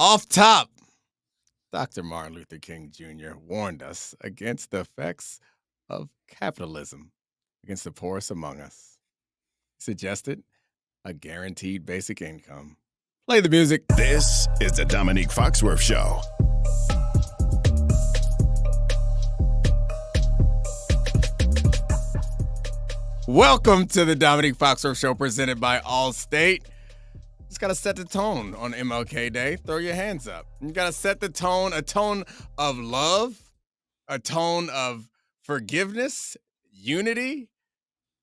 Off top, Dr. Martin Luther King Jr. warned us against the effects of capitalism against the poorest among us. He suggested a guaranteed basic income. Play the music. This is the Domonique Foxworth Show. Welcome to the Domonique Foxworth Show presented by Allstate. Just got to set the tone on MLK Day. Throw your hands up. You got to set the tone, a tone of love, a tone of forgiveness, unity,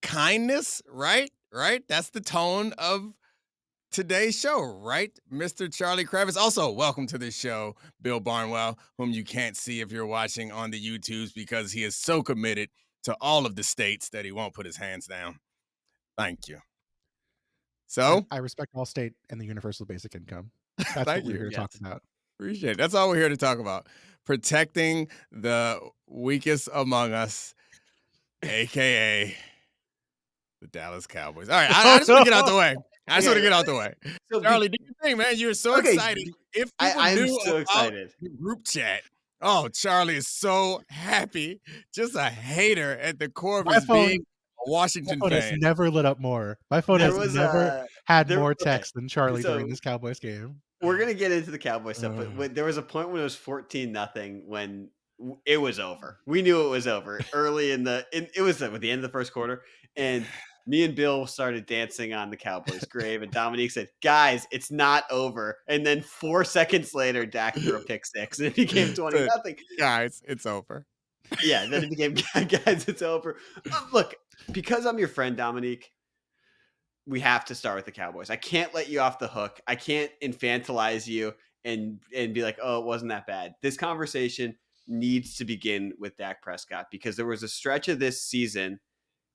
kindness, right? Right? That's the tone of today's show, right? Mr. Charlie Kravitz. Also, welcome to the show, Bill Barnwell, whom you can't see if you're watching on the YouTubes because he is so committed to all of the states that he won't put his hands down. Thank you. So I respect Allstate and the universal basic income. That's what we're here to talk about. Appreciate it. That's all we're here to talk about. Protecting the weakest among us, aka the Dallas Cowboys. All right, I just want to get out the way. So Charlie, do you think, man? You're so excited. If I'm knew so about excited. the group chat. Oh, Charlie is so happy. Just a hater at the core of his being. A Washington fan has never lit up more. My phone has never had more text than Charlie during this Cowboys game. We're gonna get into the Cowboys stuff, but there was a point when it was 14-0 when it was over. We knew it was over early it was at the end of the first quarter, and me and Bill started dancing on the Cowboys' grave, and Domonique said, "Guys, it's not over." And then 4 seconds later, Dak threw a pick six, and it became 20-0. Guys, it's over. Yeah, then it became, guys, it's over. Look, because I'm your friend, Domonique, we have to start with the Cowboys. I can't let you off the hook. I can't infantilize you and be like, oh, it wasn't that bad. This conversation needs to begin with Dak Prescott, because there was a stretch of this season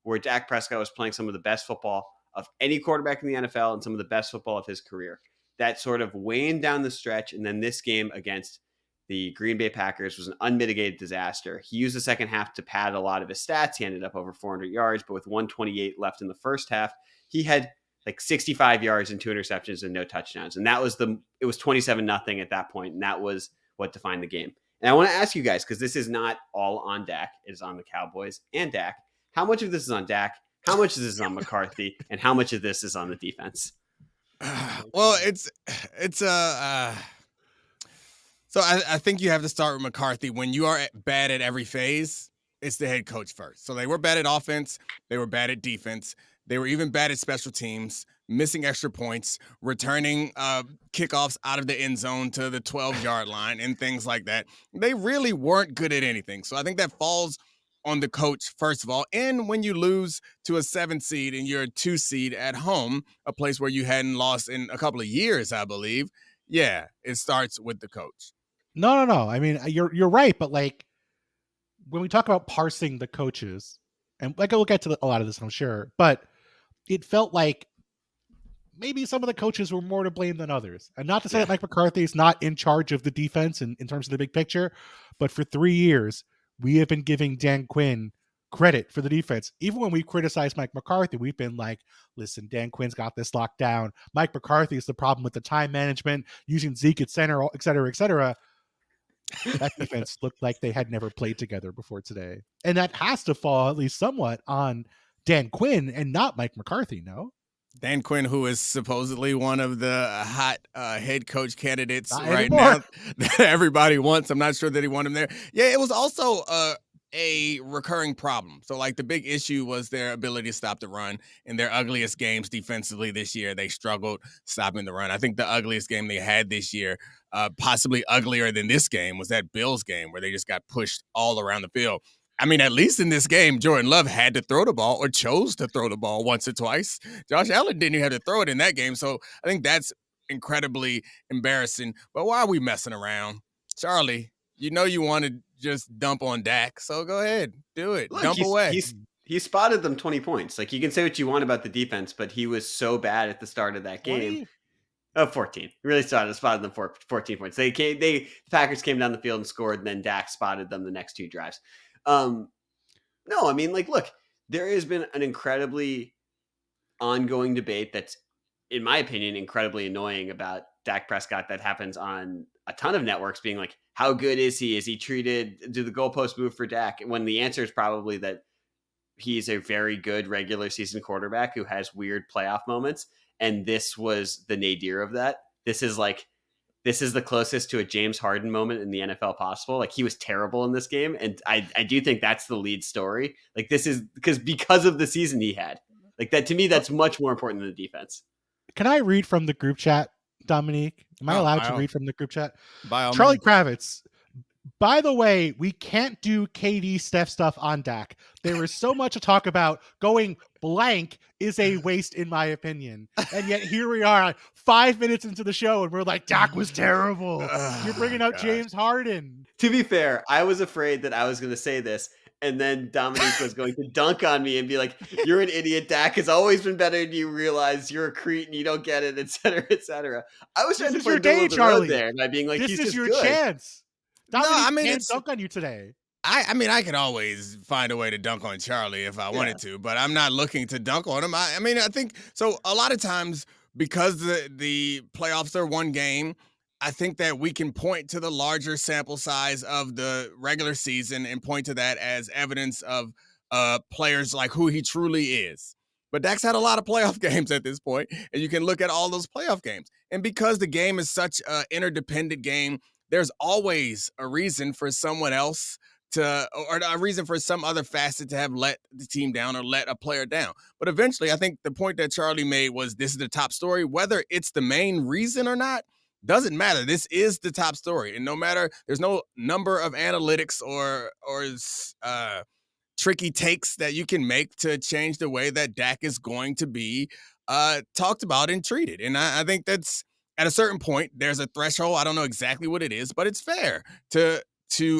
where Dak Prescott was playing some of the best football of any quarterback in the NFL and some of the best football of his career. That sort of waned down the stretch, and then this game against the Green Bay Packers was an unmitigated disaster. He used the second half to pad a lot of his stats. He ended up over 400 yards, but with 128 left in the first half, he had like 65 yards and 2 interceptions and no touchdowns. And it was 27-0 at that point. And that was what defined the game. And I want to ask you guys, because this is not all on Dak. It is on the Cowboys and Dak. How much of this is on Dak? How much of this is on McCarthy? And how much of this is on the defense? Well, So I think you have to start with McCarthy. When you are bad at every phase, it's the head coach first. So they were bad at offense. They were bad at defense. They were even bad at special teams, missing extra points, returning kickoffs out of the end zone to the 12-yard line and things like that. They really weren't good at anything. So I think that falls on the coach, first of all. And when you lose to a 7 seed and you're a 2 seed at home, a place where you hadn't lost in a couple of years, I believe, yeah, it starts with the coach. No. I mean, you're right, but like when we talk about parsing the coaches, and like we'll get to a lot of this, I'm sure, but it felt like maybe some of the coaches were more to blame than others. And not to say that Mike McCarthy is not in charge of the defense in terms of the big picture, but for 3 years, we have been giving Dan Quinn credit for the defense. Even when we criticize Mike McCarthy, we've been like, listen, Dan Quinn's got this locked down. Mike McCarthy is the problem with the time management, using Zeke at center, et cetera, et cetera. That defense looked like they had never played together before today. And that has to fall at least somewhat on Dan Quinn and not Mike McCarthy, no? Dan Quinn, who is supposedly one of the hot head coach candidates not right anymore. now that everybody wants. I'm not sure that he wanted him there. Yeah, it was also a recurring problem. So, like, the big issue was their ability to stop the run. In their ugliest games defensively this year, they struggled stopping the run. I think the ugliest game they had this year, possibly uglier than this game, was that Bills game where they just got pushed all around the field. I mean, at least in this game, Jordan Love had to throw the ball or chose to throw the ball once or twice. Josh Allen didn't even have to throw it in that game. So I think that's incredibly embarrassing. But why are we messing around? Charlie, you know you want to just dump on Dak, so go ahead. Do it. Look, dump away. He spotted them 20 points. Like, you can say what you want about the defense, but he was so bad at the start of that game. 14. He really spotted them for 14 points. The Packers came down the field and scored, and then Dak spotted them the next 2 drives. No, I mean, like, look, there has been an incredibly ongoing debate that's, in my opinion, incredibly annoying about Dak Prescott that happens on a ton of networks being like, how good is he? Is he treated? Do the goalposts move for Dak? When the answer is probably that he's a very good regular season quarterback who has weird playoff moments. And this was the nadir of that. This is the closest to a James Harden moment in the NFL possible. Like, he was terrible in this game. And I do think that's the lead story. Like, this is because of the season he had. Like, that to me, that's much more important than the defense. Can I read from the group chat, Dominique? Am I allowed to read from the group chat? By all Charlie means. Kravitz. By the way, we can't do KD Steph stuff on Dak. There is so much to talk about. Going blank is a waste, in my opinion. And yet here we are, 5 minutes into the show, and we're like, Dak was terrible. You're bringing out James Harden. To be fair, I was afraid that I was going to say this, and then Dominique was going to dunk on me and be like, you're an idiot. Dak has always been better than you realize. You're a cretin. You don't get it, et cetera, et cetera. I was trying to play middle of the road there by being like, this he's is just your good. chance. Dominique I mean, can't dunk on you today. I mean, I could always find a way to dunk on Charlie if I wanted to, but I'm not looking to dunk on him. I mean, I think so. A lot of times, because the playoffs are one game, I think that we can point to the larger sample size of the regular season and point to that as evidence of players like who he truly is. But Dak's had a lot of playoff games at this point, and you can look at all those playoff games. And because the game is such an interdependent game, there's always a reason for someone else or a reason for some other facet to have let the team down or let a player down. But eventually, I think the point that Charlie made was this is the top story. Whether it's the main reason or not, doesn't matter. This is the top story. And no matter, there's no number of analytics or tricky takes that you can make to change the way that Dak is going to be talked about and treated. And I think that's, at a certain point, there's a threshold. I don't know exactly what it is, but it's fair to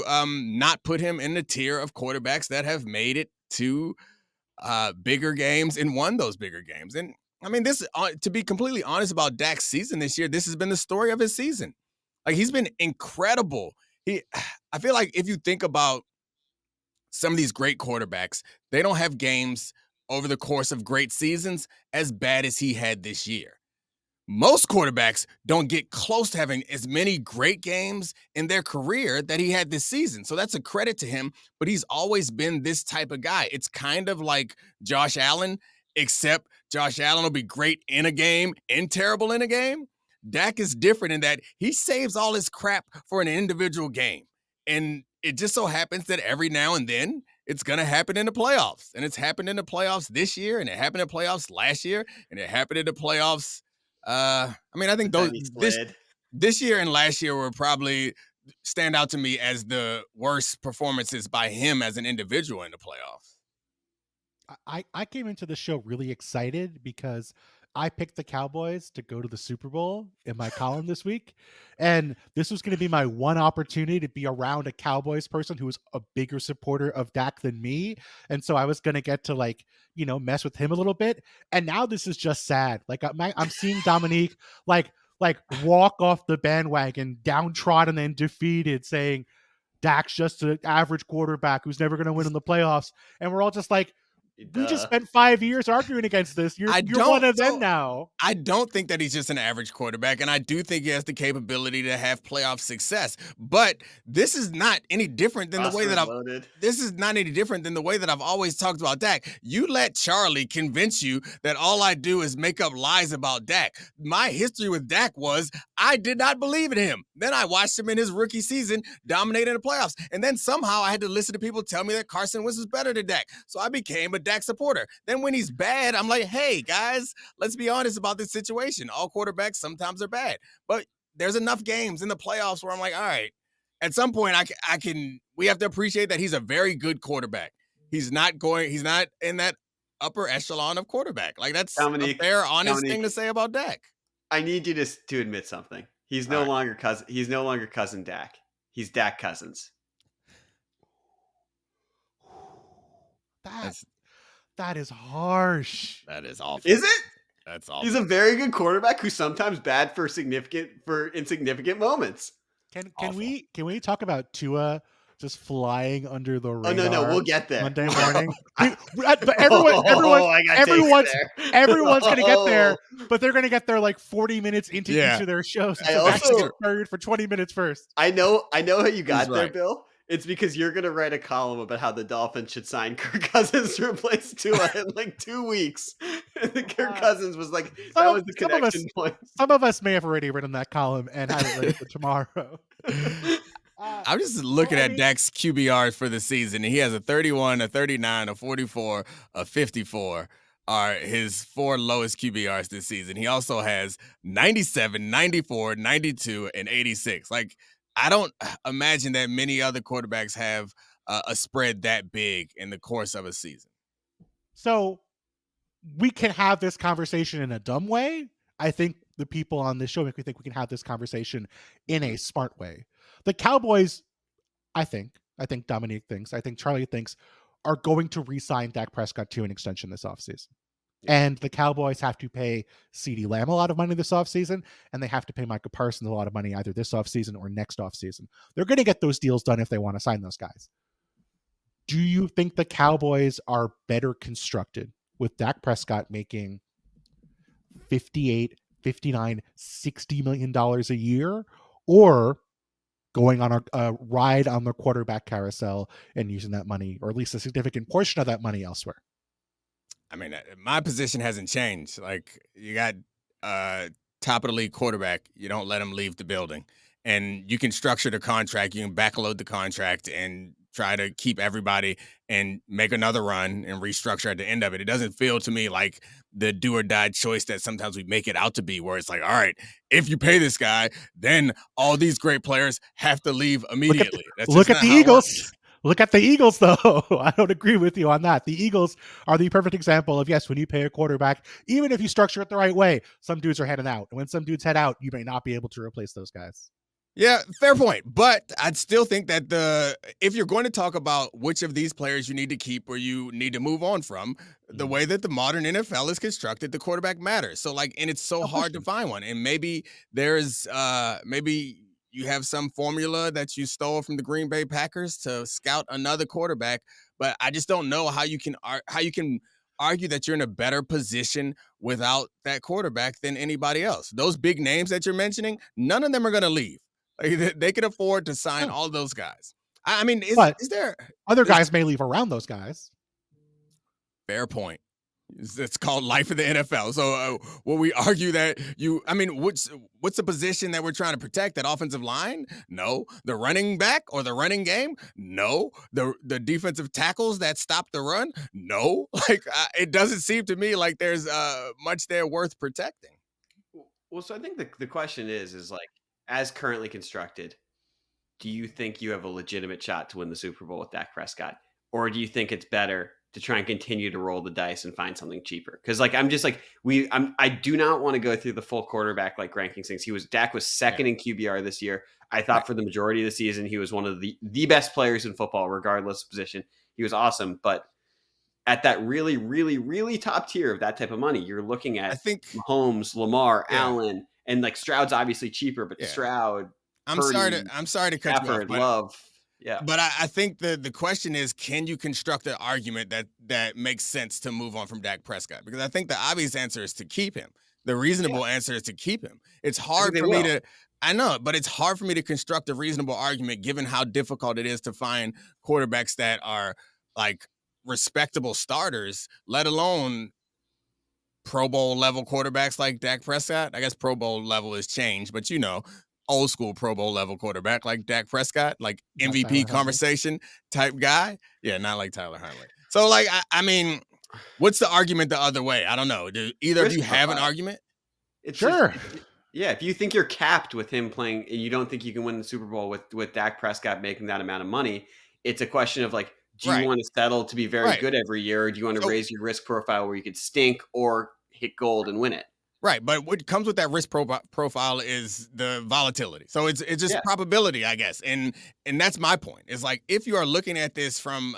not put him in the tier of quarterbacks that have made it to bigger games and won those bigger games. And I mean, this, to be completely honest about Dak's season this year, this has been the story of his season. Like, he's been incredible. I feel like if you think about some of these great quarterbacks, they don't have games over the course of great seasons as bad as he had this year. Most quarterbacks don't get close to having as many great games in their career that he had this season. So that's a credit to him, but he's always been this type of guy. It's kind of like Josh Allen, except Josh Allen will be great in a game and terrible in a game. Dak is different in that he saves all his crap for an individual game. And it just so happens that every now and then it's going to happen in the playoffs. And it's happened in the playoffs this year, and it happened in the playoffs last year, and it happened in the playoffs. I mean, I think this year and last year were probably stand out to me as the worst performances by him as an individual in the playoffs. I came into the show really excited because I picked the Cowboys to go to the Super Bowl in my column this week. And this was going to be my one opportunity to be around a Cowboys person who was a bigger supporter of Dak than me. And so I was going to get to mess with him a little bit. And now this is just sad. Like, I'm seeing Dominique like walk off the bandwagon, downtrodden and defeated, saying Dak's just an average quarterback who's never going to win in the playoffs. And we're all just like, we just spent 5 years arguing against this. You're one of them now. I don't think that he's just an average quarterback, and I do think he has the capability to have playoff success. But this is not any different than the way that I've always talked about Dak. You let Charlie convince you that all I do is make up lies about Dak. My history with Dak was I did not believe in him. Then I watched him in his rookie season dominating the playoffs, and then somehow I had to listen to people tell me that Carson Wentz was better than Dak. So I became a Dak supporter. Then when he's bad, I'm like, hey, guys, let's be honest about this situation. All quarterbacks sometimes are bad. But there's enough games in the playoffs where I'm like, all right, at some point we have to appreciate that he's a very good quarterback. He's not in that upper echelon of quarterback. Like, that's a fair, honest thing to say about Dak. I need you to admit something. He's no longer cousin Dak. He's Dak Cousins. That is harsh. That is awful. Is it? That's awful. He's a very good quarterback who's sometimes bad for insignificant moments. Can we talk about Tua just flying under the radar. Oh no, we'll get there. Monday morning. But everyone's gonna get there, but they're gonna get there like 40 minutes into each of their shows. So Dak's gonna get fired for 20 minutes first. I know how you got there, Bill. It's because you're going to write a column about how the Dolphins should sign Kirk Cousins to replace Tua in like 2 weeks. And Kirk Cousins was like, that was the connection point. Some of us may have already written that column and have it ready for tomorrow. I'm just looking at Dak's QBRs for the season. He has a 31, a 39, a 44, a 54 are his 4 lowest QBRs this season. He also has 97, 94, 92, and 86. Like, I don't imagine that many other quarterbacks have a spread that big in the course of a season. So we can have this conversation in a dumb way. I think the people on this show make me think we can have this conversation in a smart way. The Cowboys, I think Domonique thinks, I think Charlie thinks, are going to re-sign Dak Prescott to an extension this offseason. And the Cowboys have to pay CeeDee Lamb a lot of money this offseason, and they have to pay Micah Parsons a lot of money either this offseason or next offseason. They're going to get those deals done if they want to sign those guys. Do you think the Cowboys are better constructed with Dak Prescott making $58, $59, $60 million a year, or going on a ride on the quarterback carousel and using that money, or at least a significant portion of that money elsewhere? I mean, my position hasn't changed. Like, you got top of the league quarterback, you don't let him leave the building. And you can structure the contract, you can backload the contract and try to keep everybody and make another run and restructure at the end of it. It doesn't feel to me like the do or die choice that sometimes we make it out to be, where it's like, all right, if you pay this guy, then all these great players have to leave immediately. Look at the Eagles. Look at the Eagles, though. I don't agree with you on that. The Eagles are the perfect example of, yes, when you pay a quarterback, even if you structure it the right way, some dudes are heading out. And when some dudes head out, you may not be able to replace those guys. Yeah, fair point. But I'd still think that if you're going to talk about which of these players you need to keep or you need to move on from, the way that the modern NFL is constructed, the quarterback matters. So, like, and it's so hard to find one. And maybe there's maybe you have some formula that you stole from the Green Bay Packers to scout another quarterback, but I just don't know how you can argue that you're in a better position without that quarterback than anybody else. Those big names that you're mentioning, none of them are going to leave. Like, they can afford to sign all those guys. I mean, is there other guys may leave around those guys? Fair point. It's called life of the NFL. So will we argue that what's the position that we're trying to protect? That offensive line? No. The running back or the running game? No. The defensive tackles that stop the run? No. Like, it doesn't seem to me like there's much there worth protecting. Well, so I think the question is like, as currently constructed, do you think you have a legitimate shot to win the Super Bowl with Dak Prescott? Or do you think it's better to try and continue to roll the dice and find something cheaper? Because, like, I'm just like, I do not want to go through the full quarterback like rankings things. Dak was second in QBR this year. I thought for the majority of the season he was one of the best players in football, regardless of position. He was awesome, but at that really, really, really top tier of that type of money, you're looking at Mahomes, Lamar, Allen, and like Stroud's obviously cheaper, but Stroud. I'm sorry to cut you off, but Love. Yeah. But I think the question is, can you construct an argument that makes sense to move on from Dak Prescott? Because I think the obvious answer is to keep him. The reasonable answer is to keep him. It's hard for me to – I know, but it's hard for me to construct a reasonable argument given how difficult it is to find quarterbacks that are, like, respectable starters, let alone Pro Bowl level quarterbacks like Dak Prescott. I guess Pro Bowl level has changed, but old school Pro Bowl level quarterback like Dak Prescott, like MVP conversation type guy. Yeah, not like Tyler Huntley. So, like, I mean, what's the argument the other way? I don't know. Do either of you have an argument? Sure. If you think you're capped with him playing and you don't think you can win the Super Bowl with Dak Prescott making that amount of money, it's a question of, like, do you want to settle to be very good every year, or do you want to raise your risk profile where you could stink or hit gold and win it? Right, but what comes with that risk profile is the volatility. So it's just probability, I guess, and that's my point. It's like, if you are looking at this from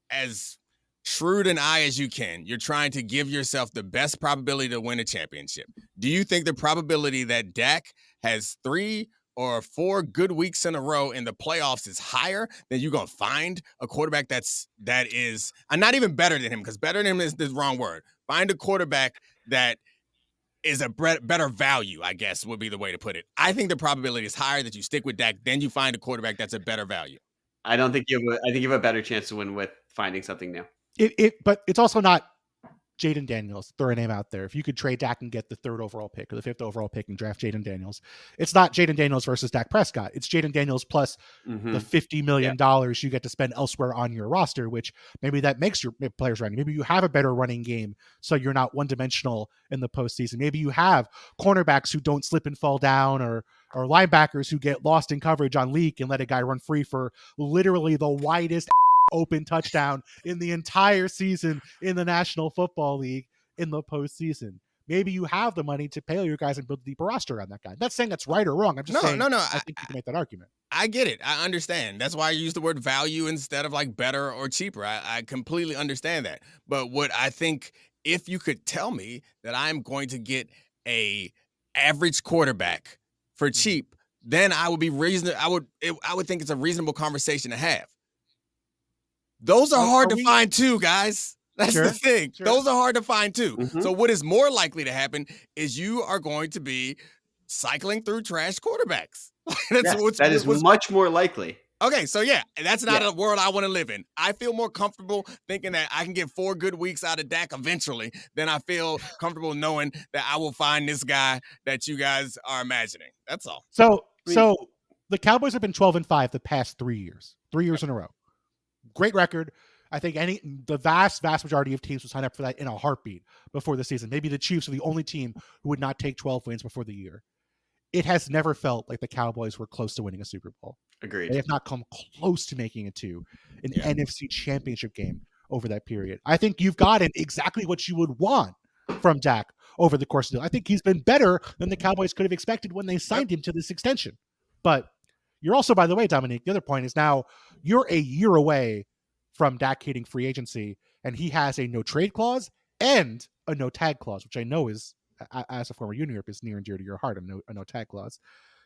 as shrewd an eye as you can, you're trying to give yourself the best probability to win a championship. Do you think the probability that Dak has 3 or 4 good weeks in a row in the playoffs is higher, then you're gonna find a quarterback that is not even better than him, because better than him is the wrong word. Find a quarterback that is a better value, I guess would be the way to put it. I think the probability is higher that you stick with Dak, then you find a quarterback that's a better value. I don't think I think you have a better chance to win with finding something new. But it's also not Jaden Daniels, throw a name out there. If you could trade Dak and get the 3rd overall pick or the 5th overall pick and draft Jaden Daniels, it's not Jaden Daniels versus Dak Prescott. It's Jaden Daniels plus the $50 million you get to spend elsewhere on your roster, which maybe that makes your players running. Maybe you have a better running game, so you're not one-dimensional in the postseason. Maybe you have cornerbacks who don't slip and fall down, or linebackers who get lost in coverage on leak and let a guy run free for literally the widest open touchdown in the entire season in the National Football League in the postseason. Maybe you have the money to pay all your guys and build a deeper roster on that guy. I'm not saying that's right or wrong. I'm just saying I think you can make that argument. I get it. I understand. That's why I use the word value instead of like better or cheaper. I completely understand that. But what I think, if you could tell me that I'm going to get a average quarterback for cheap, then I would be I would think it's a reasonable conversation to have. Those are hard to find too, guys. That's the thing. Sure. Those are hard to find too. So what is more likely to happen is you are going to be cycling through trash quarterbacks. That is much more likely. Okay, so yeah, that's not a world I want to live in. I feel more comfortable thinking that I can get 4 good weeks out of Dak eventually than I feel comfortable knowing that I will find this guy that you guys are imagining. That's all. So the Cowboys have been 12-5 the past 3 years. 3 years in a row. Great record. I think the vast majority of teams would sign up for that in a heartbeat before the season. Maybe the Chiefs are the only team who would not take 12 wins before the year. It has never felt like the Cowboys were close to winning a Super Bowl. Agreed. They have not come close to making it to an NFC championship game over that period. I think you've gotten exactly what you would want from Dak over the course of the. I think he's been better than the Cowboys could have expected when they signed him to this extension. But you're also, by the way, Domonique, the other point is now you're a year away from Dak hitting free agency, and he has a no trade clause and a no tag clause, which I know is, as a former Union is near and dear to your heart, a no tag clause.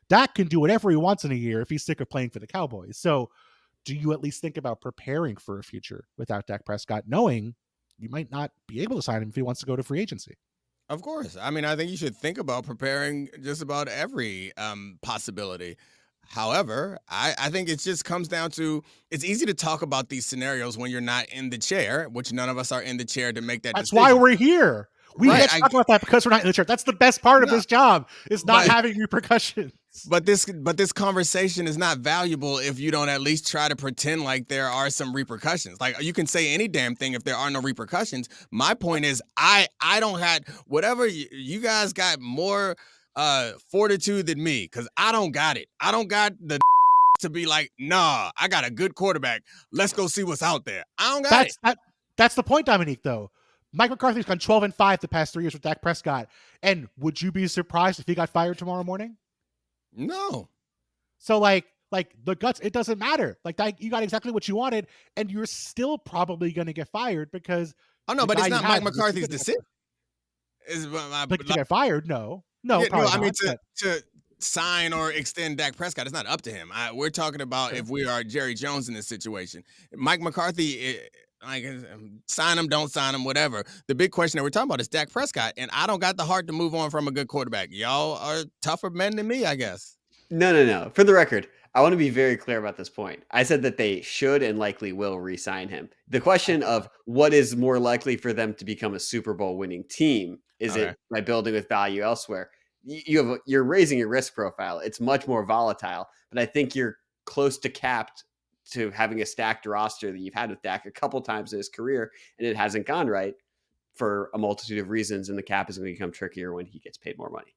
Dak can do whatever he wants in a year if he's sick of playing for the Cowboys. So do you at least think about preparing for a future without Dak Prescott, knowing you might not be able to sign him if he wants to go to free agency? Of course. I mean, I think you should think about preparing just about every possibility. However, I think it just comes down to, it's easy to talk about these scenarios when you're not in the chair, which none of us are in the chair to make that decision. That's why we're here. We get to talk about that because we're not in the chair. That's the best part of this job, is not having repercussions. But this conversation is not valuable if you don't at least try to pretend like there are some repercussions. Like, you can say any damn thing if there are no repercussions. My point is, I don't have whatever you guys got more fortitude than me, because I don't got it. I don't got the to be like, nah, I got a good quarterback. Let's go see what's out there. I don't got it. That's the point, Domonique, though. Mike McCarthy's gone 12-5 the past 3 years with Dak Prescott. And would you be surprised if he got fired tomorrow morning? No. So like the guts, it doesn't matter. Like, you got exactly what you wanted, and you're still probably going to get fired because. Oh no, but it's not Mike McCarthy's decision. To get fired? No. I mean, to sign or extend Dak Prescott, it's not up to him. We're talking about if we are Jerry Jones in this situation. Mike McCarthy, sign him, don't sign him, whatever. The big question that we're talking about is Dak Prescott, and I don't got the heart to move on from a good quarterback. Y'all are tougher men than me, I guess. No. For the record, I want to be very clear about this point. I said that they should and likely will re-sign him. The question of what is more likely for them to become a Super Bowl winning team, is it by building with value elsewhere? You're raising your risk profile. It's much more volatile, but I think you're close to capped to having a stacked roster that you've had with Dak a couple times in his career, and it hasn't gone right for a multitude of reasons, and the cap is going to become trickier when he gets paid more money.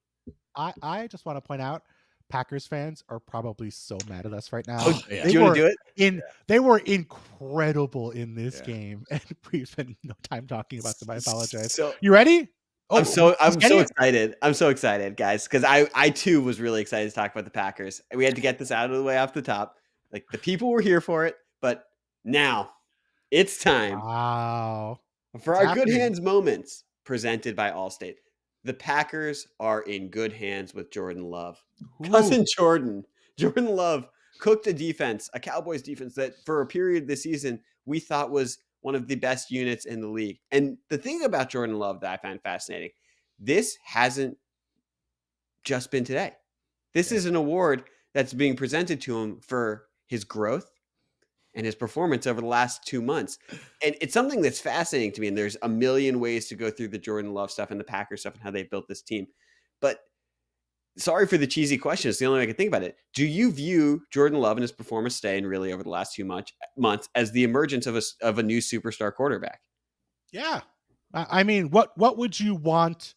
I just want to point out, Packers fans are probably so mad at us right now. Oh, yeah. Do you want to do it? They were incredible in this game, and we've spent no time talking about them. I apologize. So, you ready? I'm so excited. I'm so excited, guys, because I too was really excited to talk about the Packers. We had to get this out of the way off the top. Like, the people were here for it, but now it's time for our good hands moments presented by Allstate. the Packers are in good hands with Jordan Love. Ooh. Cousin Jordan Love cooked a Cowboys defense that for a period this season we thought was one of the best units in the league. And the thing about Jordan Love that I find fascinating, this hasn't just been today. This is an award that's being presented to him for his growth and his performance over the last 2 months. And it's something that's fascinating to me. And there's a million ways to go through the Jordan Love stuff and the Packers stuff and how they built this team. But sorry for the cheesy question. It's the only way I can think about it. Do you view Jordan Love and his performance today and really over the last 2 months as the emergence of a new superstar quarterback? Yeah. I mean, what would you want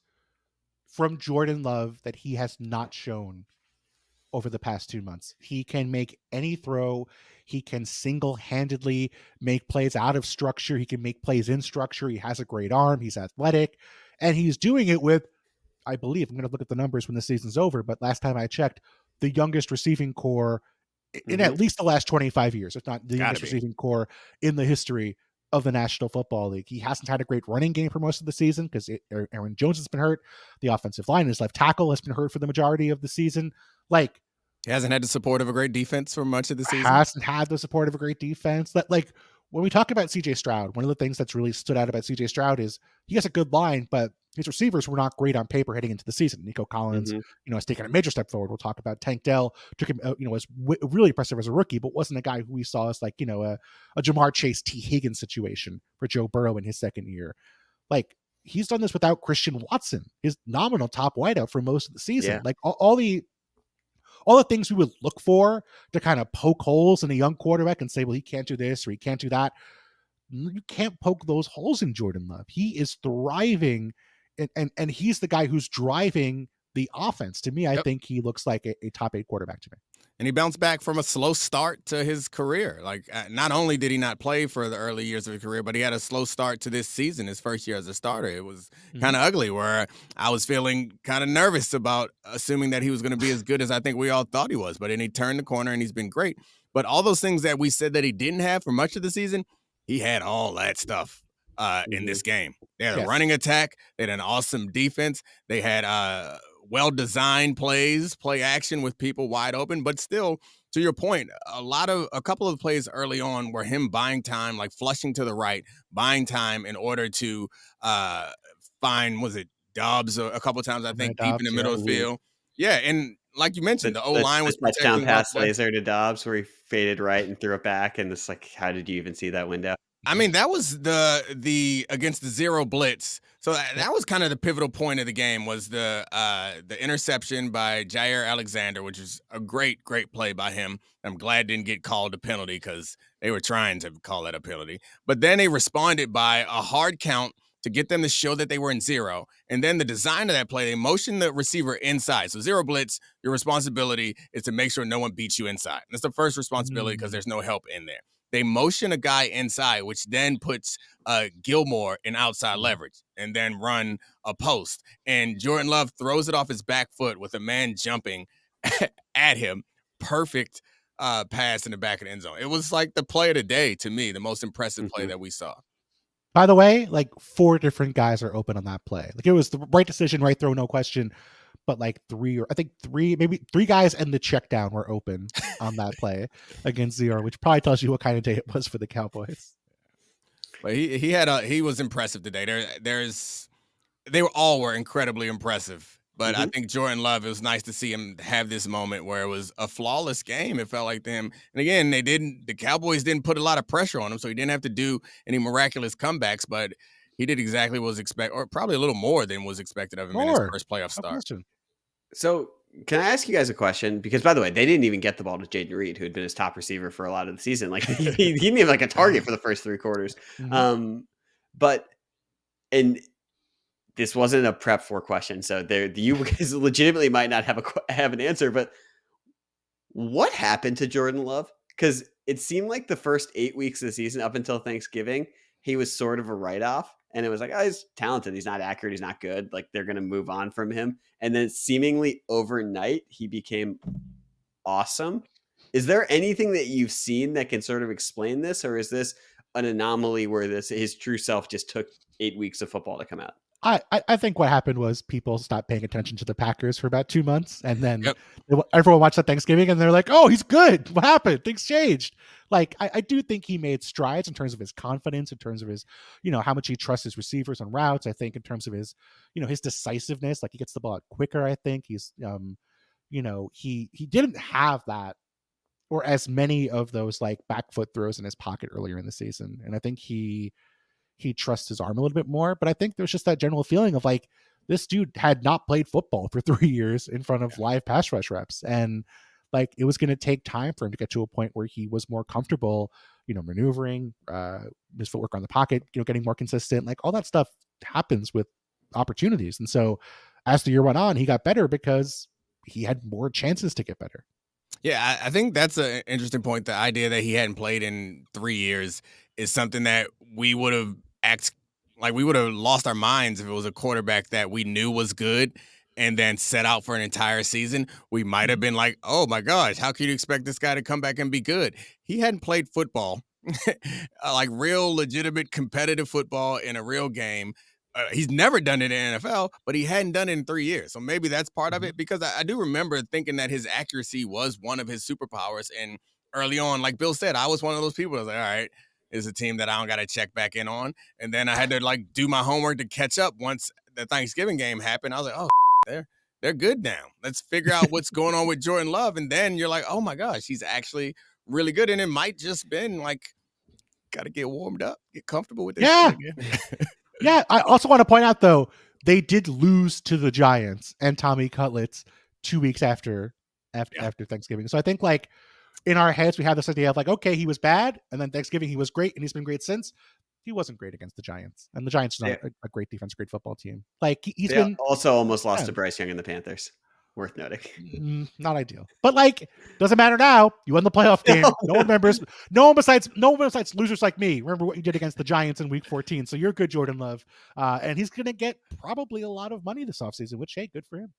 from Jordan Love that he has not shown over the past 2 months? He can make any throw. He can single-handedly make plays out of structure. He can make plays in structure. He has a great arm. He's athletic. And he's doing it with, I believe, I'm going to look at the numbers when the season's over, but last time I checked, the youngest receiving core in at least the last 25 years, if not the youngest receiving core in the history of the National Football League. He hasn't had a great running game for most of the season because Aaron Jones has been hurt. The offensive line, his left tackle, has been hurt for the majority of the season. Like, he hasn't had the support of a great defense for much of the season. Hasn't had the support of a great defense. That, like, when we talk about CJ Stroud, one of the things that's really stood out about CJ Stroud is he has a good line, but his receivers were not great on paper heading into the season. Nico Collins, has taken a major step forward. We'll talk about Tank Dell. Took him, was really impressive as a rookie, but wasn't a guy who we saw as like, a Jamar Chase, T. Higgins situation for Joe Burrow in his second year. Like, he's done this without Christian Watson, his nominal top wideout for most of the season. Yeah. Like all the things we would look for to kind of poke holes in a young quarterback and say, well, he can't do this or he can't do that. You can't poke those holes in Jordan Love. He is thriving, and he's the guy who's driving the offense. To me, I think he looks like a top 8 quarterback to me. And he bounced back from a slow start to his career. Like, not only did he not play for the early years of his career, but he had a slow start to this season, his first year as a starter. It was kind of ugly, where I was feeling kind of nervous about assuming that he was going to be as good as I think we all thought he was. But then he turned the corner, and he's been great. But all those things that we said that he didn't have for much of the season, he had all that stuff in this game. They had a running attack. They had an awesome defense. They had well-designed plays, play action with people wide open. But still, to your point, a couple of plays early on were him buying time, like flushing to the right, buying time in order to find, was it Dobbs a couple of times, I think, deep in the middle of the field. Yeah, and like you mentioned, the O-line was touchdown pass laser to Dobbs where he faded right and threw it back, and it's like, how did you even see that window? I mean, that was the against the zero blitz. So that was kind of the pivotal point of the game, was the interception by Jair Alexander, which is a great play by him. I'm glad didn't get called a penalty because they were trying to call that a penalty. But then they responded by a hard count to get them to show that they were in zero. And then the design of that play, they motioned the receiver inside. So zero blitz, your responsibility is to make sure no one beats you inside. And that's the first responsibility because there's no help in there. They motion a guy inside, which then puts Gilmore in outside leverage and then run a post. And Jordan Love throws it off his back foot with a man jumping at him. Perfect pass in the back of the end zone. It was like the play of the day to me, the most impressive play that we saw. By the way, like 4 different guys are open on that play. Like, it was the right decision, right throw, no question. But like 3 guys and the check down were open on that play against Zero, which probably tells you what kind of day it was for the Cowboys. But he was impressive today. They were incredibly impressive. But I think Jordan Love, it was nice to see him have this moment where it was a flawless game. It felt like them. And again, the Cowboys didn't put a lot of pressure on him, so he didn't have to do any miraculous comebacks, but he did exactly what was expected, or probably a little more than was expected of him in his first playoff start. So can I ask you guys a question? Because, by the way, they didn't even get the ball to Jaden Reed, who had been his top receiver for a lot of the season. Like, he didn't even like a target for the first 3 quarters. But this wasn't a prep for question, so you guys legitimately might not have an answer. But what happened to Jordan Love? Because it seemed like the first 8 weeks of the season, up until Thanksgiving, he was sort of a write-off. And it was like, oh, he's talented. He's not accurate. He's not good. Like, they're going to move on from him. And then seemingly overnight, he became awesome. Is there anything that you've seen that can sort of explain this? Or is this an anomaly where his true self just took 8 weeks of football to come out? I think what happened was people stopped paying attention to the Packers for about 2 months, and then Yep. everyone watched that Thanksgiving, and they're like, "Oh, he's good. What happened? Things changed." Like I do think he made strides in terms of his confidence, in terms of his, how much he trusts his receivers on routes. I think in terms of his, his decisiveness, like he gets the ball out quicker. I think he's, he didn't have that or as many of those like back foot throws in his pocket earlier in the season, and I think he trusts his arm a little bit more. But I think there's just that general feeling of like this dude had not played football for 3 years in front of live pass rush reps, and like it was going to take time for him to get to a point where he was more comfortable, maneuvering, his footwork on the pocket, getting more consistent. Like all that stuff happens with opportunities, and so as the year went on, he got better because he had more chances to get better. Yeah, I think that's an interesting point. The idea that he hadn't played in 3 years is something that we would have we would have lost our minds if it was a quarterback that we knew was good and then set out for an entire season. We might have been like, oh my gosh, how can you expect this guy to come back and be good? He hadn't played football, like real legitimate competitive football in a real game. He's never done it in NFL, but he hadn't done it in 3 years. So maybe that's part of it, because I do remember thinking that his accuracy was one of his superpowers. And early on, like Bill said, I was one of those people that was like, all right, it's a team that I don't got to check back in on. And then I had to like do my homework to catch up once the Thanksgiving game happened. I was like, oh, they're good now. Let's figure out what's going on with Jordan Love. And then you're like, oh my gosh, he's actually really good. And it might just been like, got to get warmed up, get comfortable with this. Yeah. Again. Yeah, I also want to point out, though, they did lose to the Giants and Tommy Cutlets 2 weeks after Thanksgiving. So I think, like, in our heads, we have this idea of, like, okay, he was bad, and then Thanksgiving he was great, and he's been great since. He wasn't great against the Giants, and the Giants are not a great defense, great football team. Like, he's been also almost lost to Bryce Young and the Panthers. Worth noting. Not ideal, but like doesn't matter now. You won the playoff game. No one remembers. No one besides losers like me remember what you did against the Giants in Week 14. So you're good, Jordan Love, and he's gonna get probably a lot of money this offseason, which hey, good for him.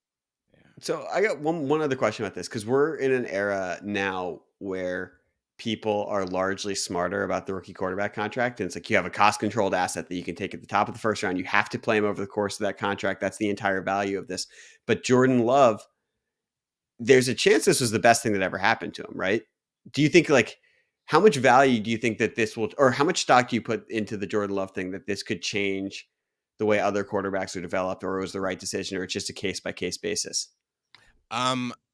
So I got one other question about this, because we're in an era now where people are largely smarter about the rookie quarterback contract, and it's like you have a cost controlled asset that you can take at the top of the first round. You have to play him over the course of that contract. That's the entire value of this. But Jordan Love, there's a chance this was the best thing that ever happened to him, right? Do you think, like, how much value do you think that this will, or how much stock do you put into the Jordan Love thing, that this could change the way other quarterbacks are developed, or it was the right decision, or it's just a case by case basis?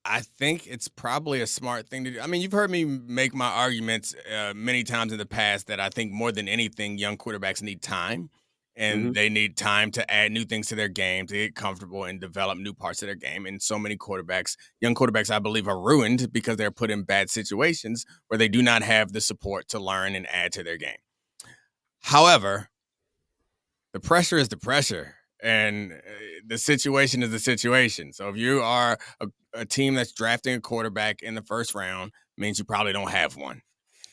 I think it's probably a smart thing to do. I mean, you've heard me make my arguments many times in the past that I think more than anything, young quarterbacks need time, and they need time to add new things to their game, to get comfortable and develop new parts of their game. And so many young quarterbacks, I believe, are ruined because they're put in bad situations where they do not have the support to learn and add to their game. However, the pressure is the pressure. And the situation is the situation. So if you are a team that's drafting a quarterback in the first round, means you probably don't have one.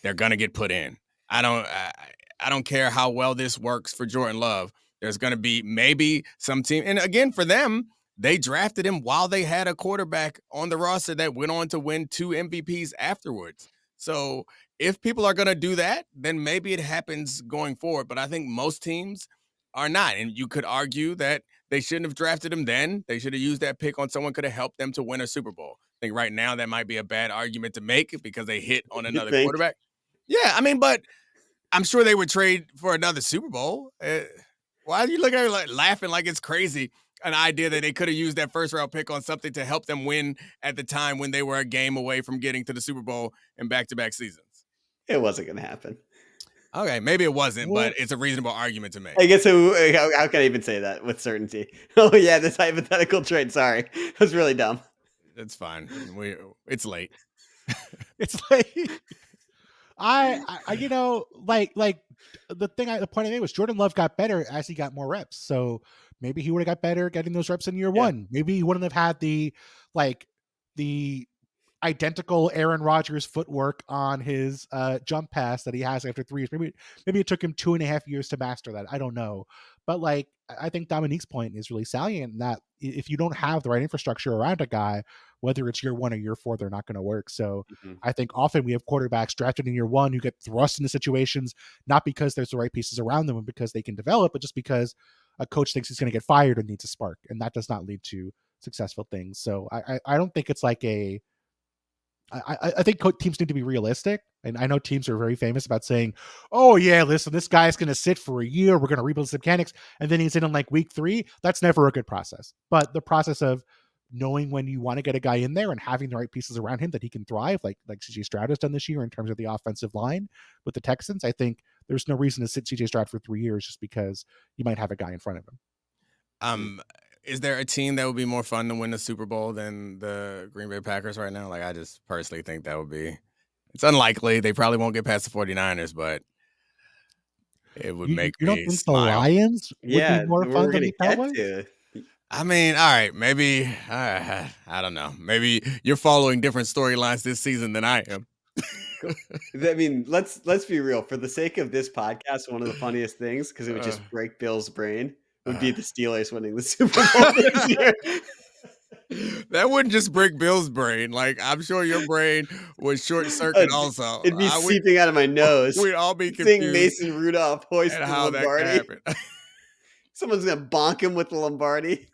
They're gonna get put in. I don't care how well this works for Jordan Love. There's gonna be maybe some team, and again for them, they drafted him while they had a quarterback on the roster that went on to win 2 MVPs afterwards. So if people are gonna do that, then maybe it happens going forward. But I think most teams are not. And you could argue that they shouldn't have drafted him then. They should have used that pick on someone could have helped them to win a Super Bowl. I think right now that might be a bad argument to make because they hit on another quarterback. Yeah, I mean, but I'm sure they would trade for another Super Bowl. Why do you look at it like laughing like it's crazy? An idea that they could have used that first round pick on something to help them win at the time when they were a game away from getting to the Super Bowl in back-to-back seasons. It wasn't going to happen. Okay, maybe it wasn't, but it's a reasonable argument to make. I guess how can I even say that with certainty? Oh yeah, this hypothetical trade. Sorry, it was really dumb. It's fine. It's late. It's late. I the point I made was Jordan Love got better as he got more reps. So maybe he would have got better getting those reps in year one. Maybe he wouldn't have had the identical Aaron Rodgers footwork on his jump pass that he has after 3 years. Maybe it took him 2.5 years to master that. I don't know. But like, I think Domonique's point is really salient in that if you don't have the right infrastructure around a guy, whether it's year 1 or year 4, they're not going to work. So I think often we have quarterbacks drafted in year 1 who get thrust into situations, not because there's the right pieces around them and because they can develop, but just because a coach thinks he's going to get fired and needs a spark, and that does not lead to successful things. So I don't think it's like a. I think teams need to be realistic, and I know teams are very famous about saying, "Oh yeah, listen, this guy's going to sit for a year. We're going to rebuild his mechanics," and then he's in like week 3. That's never a good process. But the process of knowing when you want to get a guy in there and having the right pieces around him that he can thrive, like CJ Stroud has done this year in terms of the offensive line with the Texans, I think there's no reason to sit CJ Stroud for 3 years just because you might have a guy in front of him. Is there a team that would be more fun to win the Super Bowl than the Green Bay Packers right now? Like, I just personally think that would be. It's unlikely. They probably won't get past the 49ers, but it would make you me don't think smile. the Lions would be more fun than the Cowboys? I mean, all right, maybe I don't know. Maybe you're following different storylines this season than I am. I mean, let's be real. For the sake of this podcast, one of the funniest things, because it would just break Bill's brain, would be the Steelers winning the Super Bowl this year. That wouldn't just break Bill's brain. Like, I'm sure your brain would short circuit also. It'd be seeping out of my nose. We'd all be confused. Seeing Mason Rudolph hoist the Lombardi. That could happen. Someone's gonna bonk him with the Lombardi.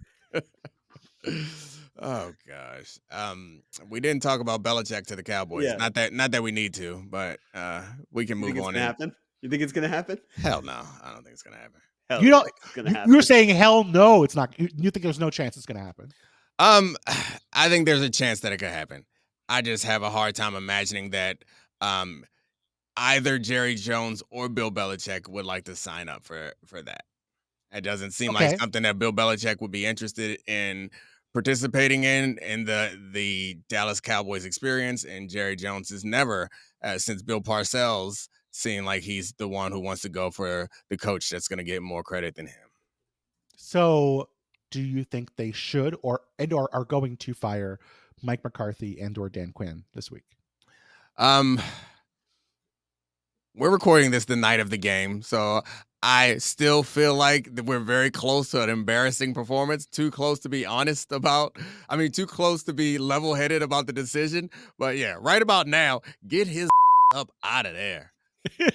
Oh gosh. We didn't talk about Belichick to the Cowboys. Yeah. Not that we need to, but we can move on. Happen? You think it's gonna happen? Hell no, I don't think it's gonna happen. You don't. You're saying hell no, it's not. You think there's no chance it's gonna happen? I think there's a chance that it could happen. I just have a hard time imagining that either Jerry Jones or Bill Belichick would like to sign up for that. It doesn't seem like something that Bill Belichick would be interested in participating in the Dallas Cowboys experience, and Jerry Jones is never, since Bill Parcells, seemed like he's the one who wants to go for the coach that's going to get more credit than him. So do you think they should or are going to fire Mike McCarthy and or Dan Quinn this week? We're recording this the night of the game, so I still feel like that we're very close to an embarrassing performance. Too close to be honest about. I mean, too close to be level-headed about the decision. But yeah, right about now, get his up out of there.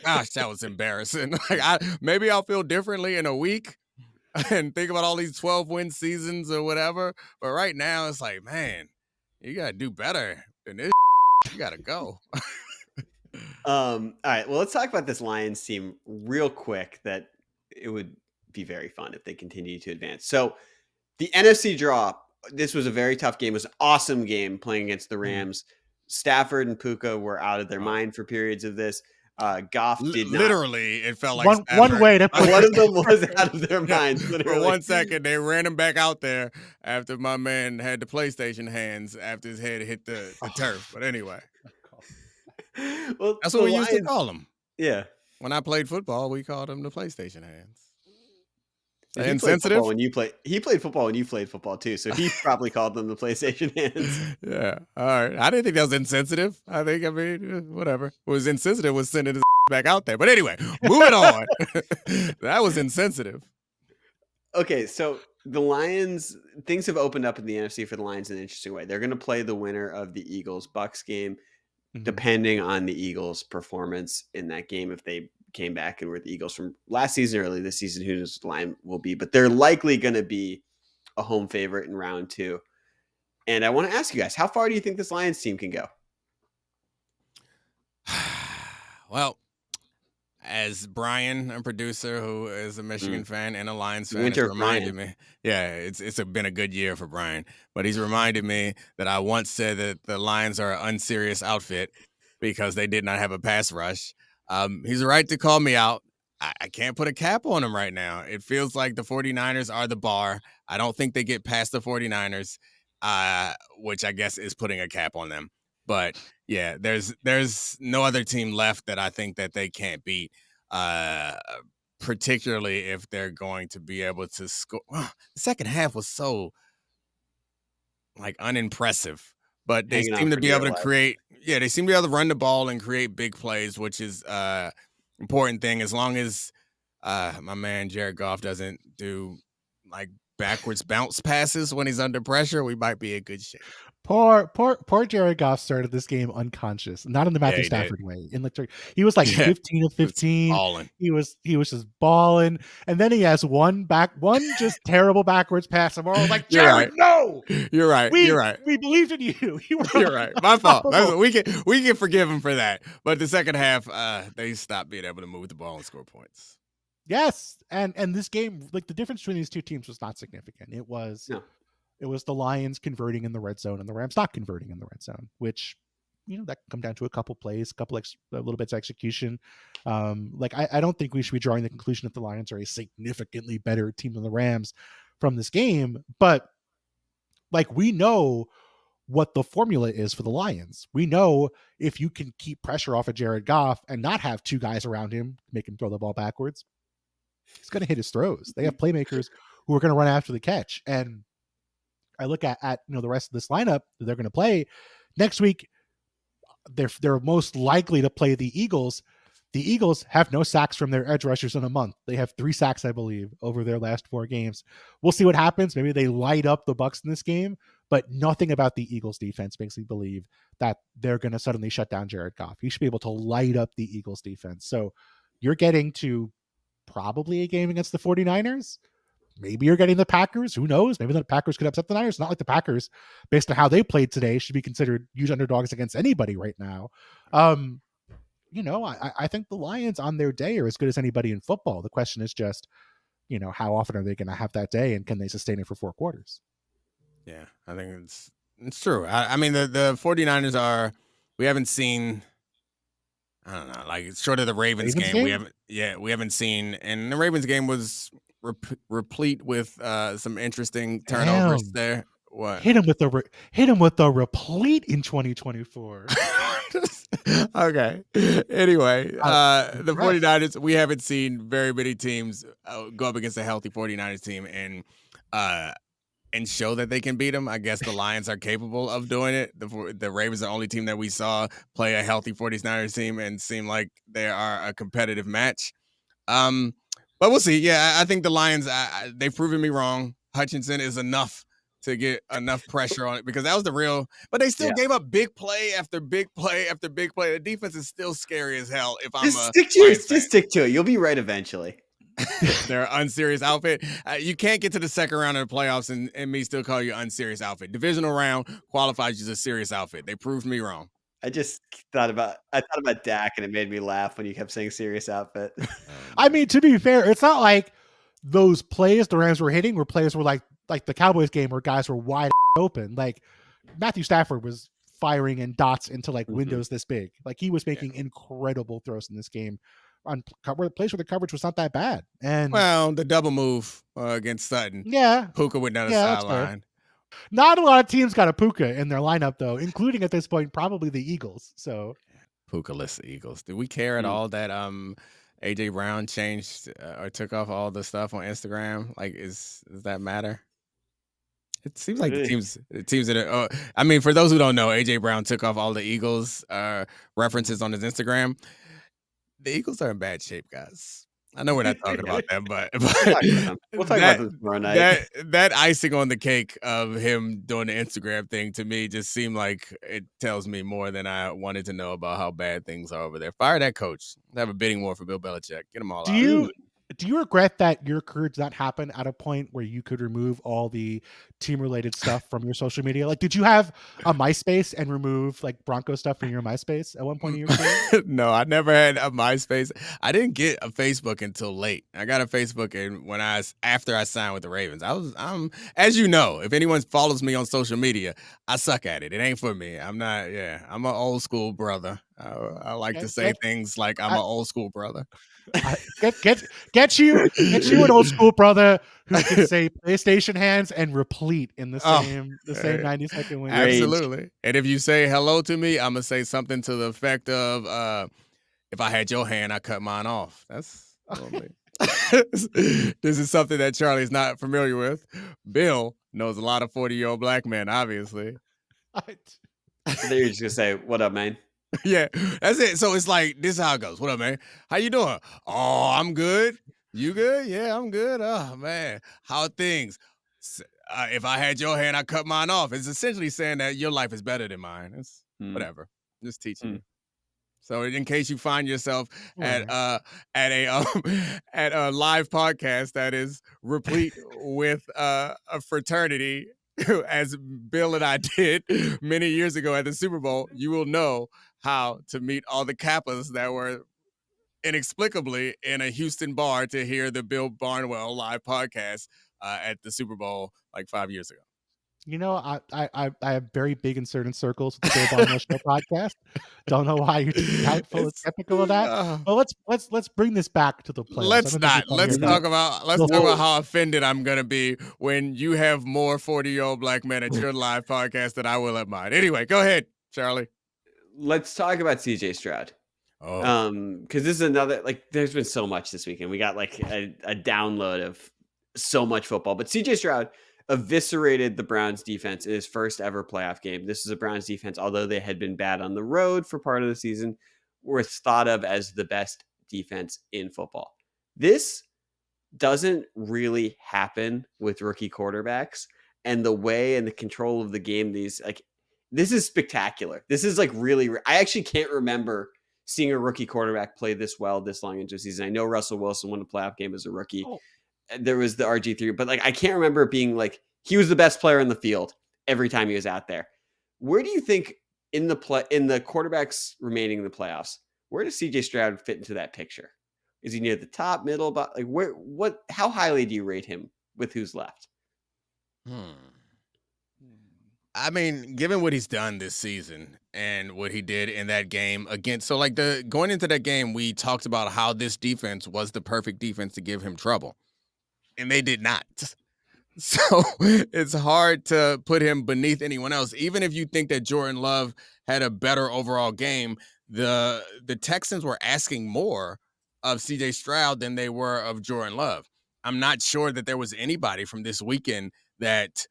Gosh, that was embarrassing. Like, maybe I'll feel differently in a week and think about all these 12-win seasons or whatever. But right now, it's like, man, you got to do better than this. You got to go. All right. Well, let's talk about this Lions team real quick. That it would be very fun if they continue to advance. So the NFC draw, this was a very tough game. It was an awesome game playing against the Rams. Stafford and Puka were out of their mind for periods of this. Goff did not. Literally, it felt like one way to put one of them was out of their minds. Literally. For 1 second, they ran him back out there after my man had the PlayStation hands after his head hit the turf. But anyway. Well, that's what we used to call them. Yeah. When I played football, we called them the PlayStation hands. Insensitive? He played football when you played football too, so he probably called them the PlayStation hands. Yeah. All right. I didn't think that was insensitive. I mean, whatever. What was insensitive was sending his back out there. But anyway, moving on. That was insensitive. Okay, so the Lions, things have opened up in the NFC for the Lions in an interesting way. They're going to play the winner of the Eagles-Bucks game. Depending on the Eagles' performance in that game, if they came back and were the Eagles from last season, early this season, who knows what the line will be, but they're likely going to be a home favorite in round 2. And I want to ask you guys, how far do you think this Lions team can go? Well, as Brian, a producer who is a Michigan fan and a Lions fan, has reminded me. Yeah, it's been a good year for Brian, but he's reminded me that I once said that the Lions are an unserious outfit because they did not have a pass rush. He's right to call me out. I can't put a cap on him right now. It feels like the 49ers are the bar. I don't think they get past the 49ers, which I guess is putting a cap on them. But yeah, there's no other team left that I think that they can't beat, particularly if they're going to be able to score. The second half was so unimpressive, but they seem to be able to create. Yeah, they seem to be able to run the ball and create big plays, which is important thing. As long as my man Jared Goff doesn't do backwards bounce passes when he's under pressure, we might be in good shape. Poor Jared Goff started this game unconscious, not in the Matthew he did. Stafford way. He was like Yeah. 15 of 15. Balling. He was just balling, and then he has one just terrible backwards pass. And we're all like, You're Jared, right. no, You're right. You're right. we believed in you. You're right. My fault. We can forgive him for that. But the second half, they stopped being able to move the ball and score points. Yes, and this game, like the difference between these two teams was not significant. It was the Lions converting in the red zone and the Rams not converting in the red zone, which, that can come down to a couple plays, a little bits of execution. I don't think we should be drawing the conclusion that the Lions are a significantly better team than the Rams from this game, but like we know what the formula is for the Lions. We know if you can keep pressure off of Jared Goff and not have two guys around him, make him throw the ball backwards, he's going to hit his throws. They have playmakers who are going to run after the catch. And I look at the rest of this lineup that they're going to play next week. They're most likely to play the Eagles. The Eagles have no sacks from their edge rushers in a month. They have 3 sacks, I believe, over their last 4 games. We'll see what happens. Maybe they light up the Bucs in this game, but nothing about the Eagles defense makes me believe that they're going to suddenly shut down Jared Goff. He should be able to light up the Eagles defense. So you're getting to probably a game against the 49ers. Maybe you're getting the Packers. Who knows? Maybe the Packers could upset the Niners. Not like the Packers, based on how they played today, should be considered huge underdogs against anybody right now. I think the Lions on their day are as good as anybody in football. The question is just, how often are they going to have that day, and can they sustain it for 4 quarters? Yeah, I think it's true. I mean, the 49ers we haven't seen, I don't know, like short of the Ravens game, we haven't seen, and the Ravens game was replete with some interesting turnovers there. What? Hit him with the replete in 2024. Okay. Anyway, the 49ers, we haven't seen very many teams go up against a healthy 49ers team and show that they can beat them. I guess the Lions are capable of doing it. The Ravens are the only team that we saw play a healthy 49ers team and seem like they are a competitive match. But we'll see. Yeah, I think the Lions, they've proven me wrong. Hutchinson is enough to get enough pressure on it, because that was the real, but they still gave up big play after big play after big play. The defense is still scary as hell. If I'm just stick to it. You'll be right eventually. Their unserious outfit. You can't get to the second round of the playoffs and me still call you unserious outfit. Divisional round qualifies you as a serious outfit. They proved me wrong. I thought about Dak, and it made me laugh when you kept saying serious outfit. I mean, to be fair, it's not like those plays the Rams were hitting were plays were like the Cowboys game where guys were wide open. Like Matthew Stafford was firing in dots into windows this big. Like he was making incredible throws in this game on plays where the coverage was not that bad. And the double move against Sutton. Yeah. Puka went down the sideline. Not a lot of teams got a Puka in their lineup though, including at this point probably the Eagles. So Puka-less Eagles. Do we care at all that AJ Brown changed or took off all the stuff on Instagram? Like, does that matter? It seems like the teams that are, I mean, for those who don't know, AJ Brown took off all the Eagles references on his Instagram. The Eagles are in bad shape, guys. I know we're not talking about them, but we'll talk about this tomorrow night. That icing on the cake of him doing the Instagram thing to me just seemed like it tells me more than I wanted to know about how bad things are over there. Fire that coach. Have a bidding war for Bill Belichick. Get them all out. Do you regret that your career did not happen at a point where you could remove all the team-related stuff from your social media? Like, did you have a MySpace and remove Bronco stuff from your MySpace at one point in your career? No, I never had a MySpace. I didn't get a Facebook until late. I got a Facebook after I signed with the Ravens. I'm as you know, if anyone follows me on social media, I suck at it. It ain't for me. I'm not. Yeah, I'm an old school brother. I like to say things like I'm an old school brother. Get you an old school brother who can say PlayStation hands and replete in the same 90-second window. Absolutely. And if you say hello to me, I'm gonna say something to the effect of if I had your hand, I cut mine off. That's this is something that Charlie's not familiar with. Bill knows a lot of 40-year-old black men, obviously. So you're just gonna say, "What up, man?" Yeah, that's it. So it's like, this is how it goes. What up, man? How you doing? Oh, I'm good. You good? Yeah, I'm good. Oh, man. How are things? if I had your hand, I cut mine off. It's essentially saying that your life is better than mine. It's whatever. Just teaching you. So in case you find yourself at a at a live podcast that is replete with a fraternity, as Bill and I did many years ago at the Super Bowl, you will know how to meet all the Kappas that were inexplicably in a Houston bar to hear the Bill Barnwell live podcast at the Super Bowl like 5 years ago. You know, I am very big in certain circles with the Bill Barnwell Show podcast. Don't know why you're skeptical of that. But let's bring this back to the playoffs. Let's not. Let's talk about how offended I'm gonna be when you have more 40-year-old black men at your live podcast than I will at mine. Anyway, go ahead, Charlie. Let's talk about CJ Stroud. Because this is another, like, there's been so much this weekend. We got like a download of so much football, but CJ Stroud eviscerated the Browns defense in his first ever playoff game. This is a Browns defense, although they had been bad on the road for part of the season, were thought of as the best defense in football. This doesn't really happen with rookie quarterbacks, and the way and the control of the game, this is spectacular. This is like really, I actually can't remember seeing a rookie quarterback play this well this long into a season. I know Russell Wilson won a playoff game as a rookie. There was the RG3, but like I can't remember it being like he was the best player in the field every time he was out there. Where do you think in the quarterbacks remaining in the playoffs, where does CJ Stroud fit into that picture? Is he near the top, middle, but like how highly do you rate him with who's left? I mean, given what he's done this season and what he did in that game against, so like going into that game, we talked about how this defense was the perfect defense to give him trouble, and they did not. So it's hard to put him beneath anyone else. Even if you think that Jordan Love had a better overall game, the Texans were asking more of CJ Stroud than they were of Jordan Love. I'm not sure that there was anybody from this weekend that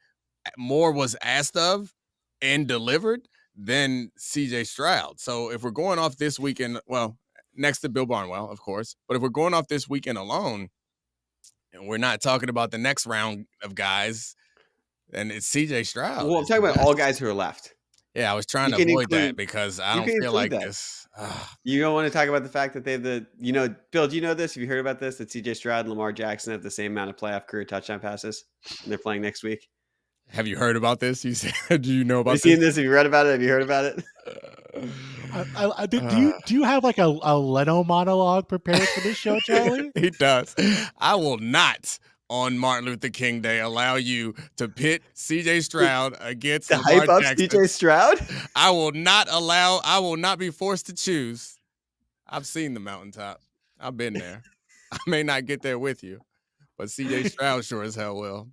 more was asked of and delivered than CJ Stroud. So if we're going off this weekend, well, next to Bill Barnwell, of course, but if we're going off this weekend alone, and we're not talking about the next round of guys, then it's CJ Stroud. Well, I'm talking about all guys who are left. Yeah, I was trying to avoid that because I don't feel like this. You don't want to talk about the fact that they have Bill, do you know this? Have you heard about this? That CJ Stroud and Lamar Jackson have the same amount of playoff career touchdown passes, and they're playing next week. Have you heard about this? You said, do you know about this? Have you seen this? Have you read about it? Have you heard about it? Do you have like a Leno monologue prepared for this show, Charlie? He does. I will not on Martin Luther King Day allow you to pit CJ Stroud against the Lamar hype up Jackson. CJ Stroud. I will not be forced to choose. I've seen the mountaintop. I've been there. I may not get there with you, but CJ Stroud sure as hell will.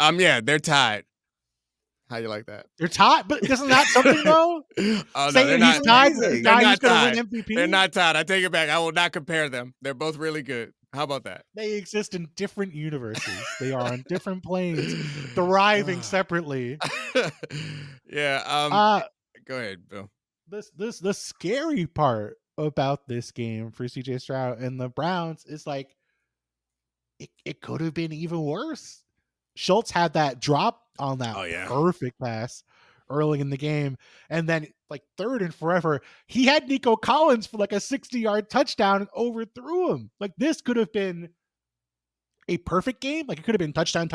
Yeah, they're tied. How you like that? They're tied, but isn't that something though? Oh no, they're not tied. They're not tied. Win MVP? They're not tied. I take it back. I will not compare them. They're both really good. How about that? They exist in different universes. They are on different planes, thriving separately. Yeah. Go ahead, Bill. The scary part about this game for CJ Stroud and the Browns is like it could have been even worse. Schultz had that drop on that perfect pass early in the game, and then like third and forever, he had Nico Collins for like a 60-yard touchdown and overthrew him. Like this could have been a perfect game. Like it could have been touchdown,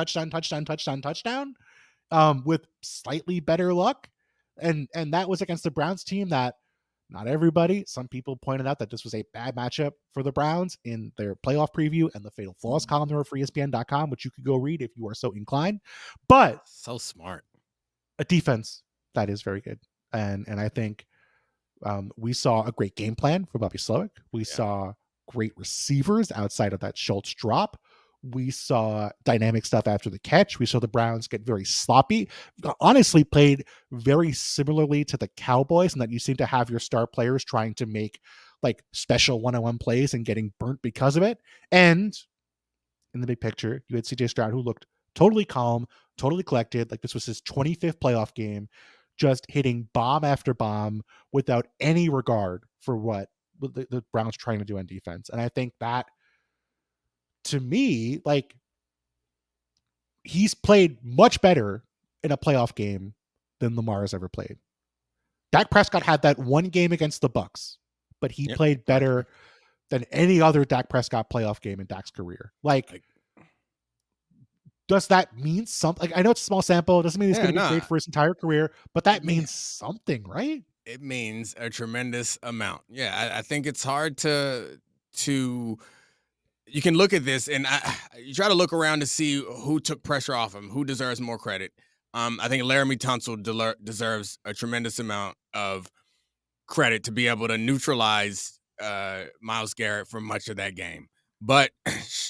with slightly better luck, and that was against the Browns team that not everybody. Some people pointed out that this was a bad matchup for the Browns in their playoff preview and the Fatal Flaws column there for ESPN.com, which you could go read if you are so inclined. But so smart. A defense that is very good. And I think we saw a great game plan from Bobby Slowick. We saw great receivers outside of that Schultz drop. We saw dynamic stuff after the catch. We saw the Browns get very sloppy. Honestly, played very similarly to the Cowboys, in that you seem to have your star players trying to make like special one-on-one plays and getting burnt because of it. And in the big picture, you had CJ Stroud, who looked totally calm, totally collected. Like this was his 25th playoff game, just hitting bomb after bomb without any regard for what the Browns trying to do on defense. And I think that, to me, like, he's played much better in a playoff game than Lamar has ever played. Dak Prescott had that one game against the Bucs, but he played better than any other Dak Prescott playoff game in Dak's career. Like, does that mean something? Like, I know it's a small sample. It doesn't mean he's going to be great for his entire career, but that means something, right? It means a tremendous amount. Yeah, I think it's hard to you can look at this and you try to look around to see who took pressure off him, who deserves more credit. I think Laramie Tunsil deserves a tremendous amount of credit to be able to neutralize Myles Garrett for much of that game. But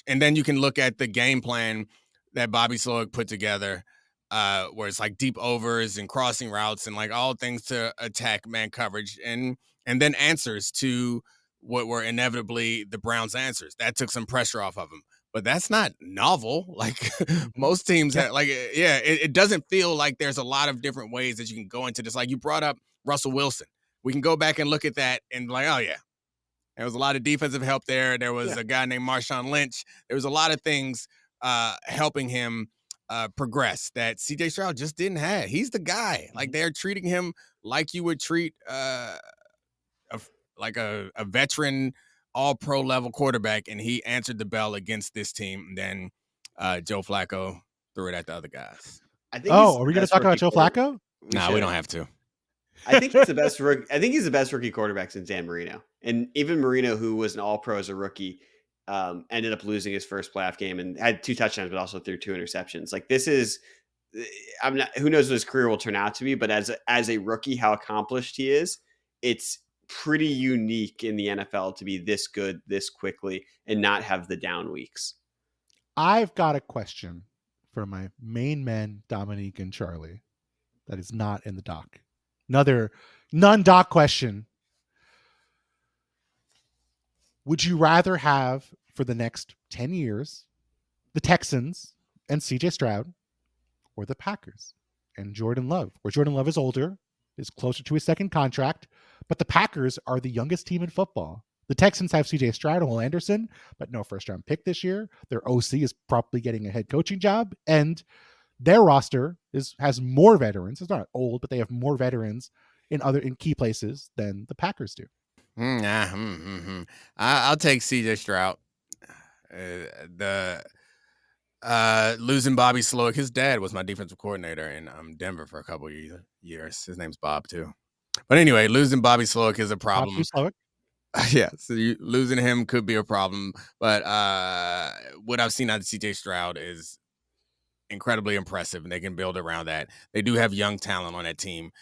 and then you can look at the game plan that Bobby Slowick put together, where it's like deep overs and crossing routes and like all things to attack man coverage and then answers to what were inevitably the Browns' answers. That took some pressure off of him. But that's not novel. Like most teams have, like, it doesn't feel like there's a lot of different ways that you can go into this. Like you brought up Russell Wilson. We can go back and look at that and like, oh yeah, there was a lot of defensive help there. There was a guy named Marshawn Lynch. There was a lot of things helping him progress that CJ Stroud just didn't have. He's the guy. Like they're treating him like you would treat a veteran all-pro level quarterback, and he answered the bell against this team. And then Joe Flacco threw it at the other guys. I think are we going to talk about Joe Flacco? No, we don't have to. I think he's the best. I think he's the best rookie quarterback since Dan Marino, and even Marino, who was an All-Pro as a rookie, ended up losing his first playoff game and had 2 touchdowns, but also threw 2 interceptions. Like this is, I'm not. Who knows what his career will turn out to be? But as a rookie, how accomplished he is, it's pretty unique in the NFL to be this good this quickly and not have the down weeks. I've got a question for my main men, Domonique and Charlie, that is not in the doc. Another non-doc question. Would you rather have for the next 10 years the Texans and CJ Stroud or the Packers and Jordan Love? Where Jordan Love is older, is closer to his second contract, but the Packers are the youngest team in football. The Texans have CJ Stroud and Will Anderson, but no first-round pick this year. Their OC is probably getting a head coaching job, and their roster has more veterans. It's not old, but they have more veterans in key places than the Packers do. I'll take CJ Stroud. Losing Bobby Slowick, his dad was my defensive coordinator in Denver for a couple of years. His name's Bob too. But anyway, losing Bobby Slowick is a problem. Yeah, so losing him could be a problem. But what I've seen out of CJ Stroud is incredibly impressive, and they can build around that. They do have young talent on that team,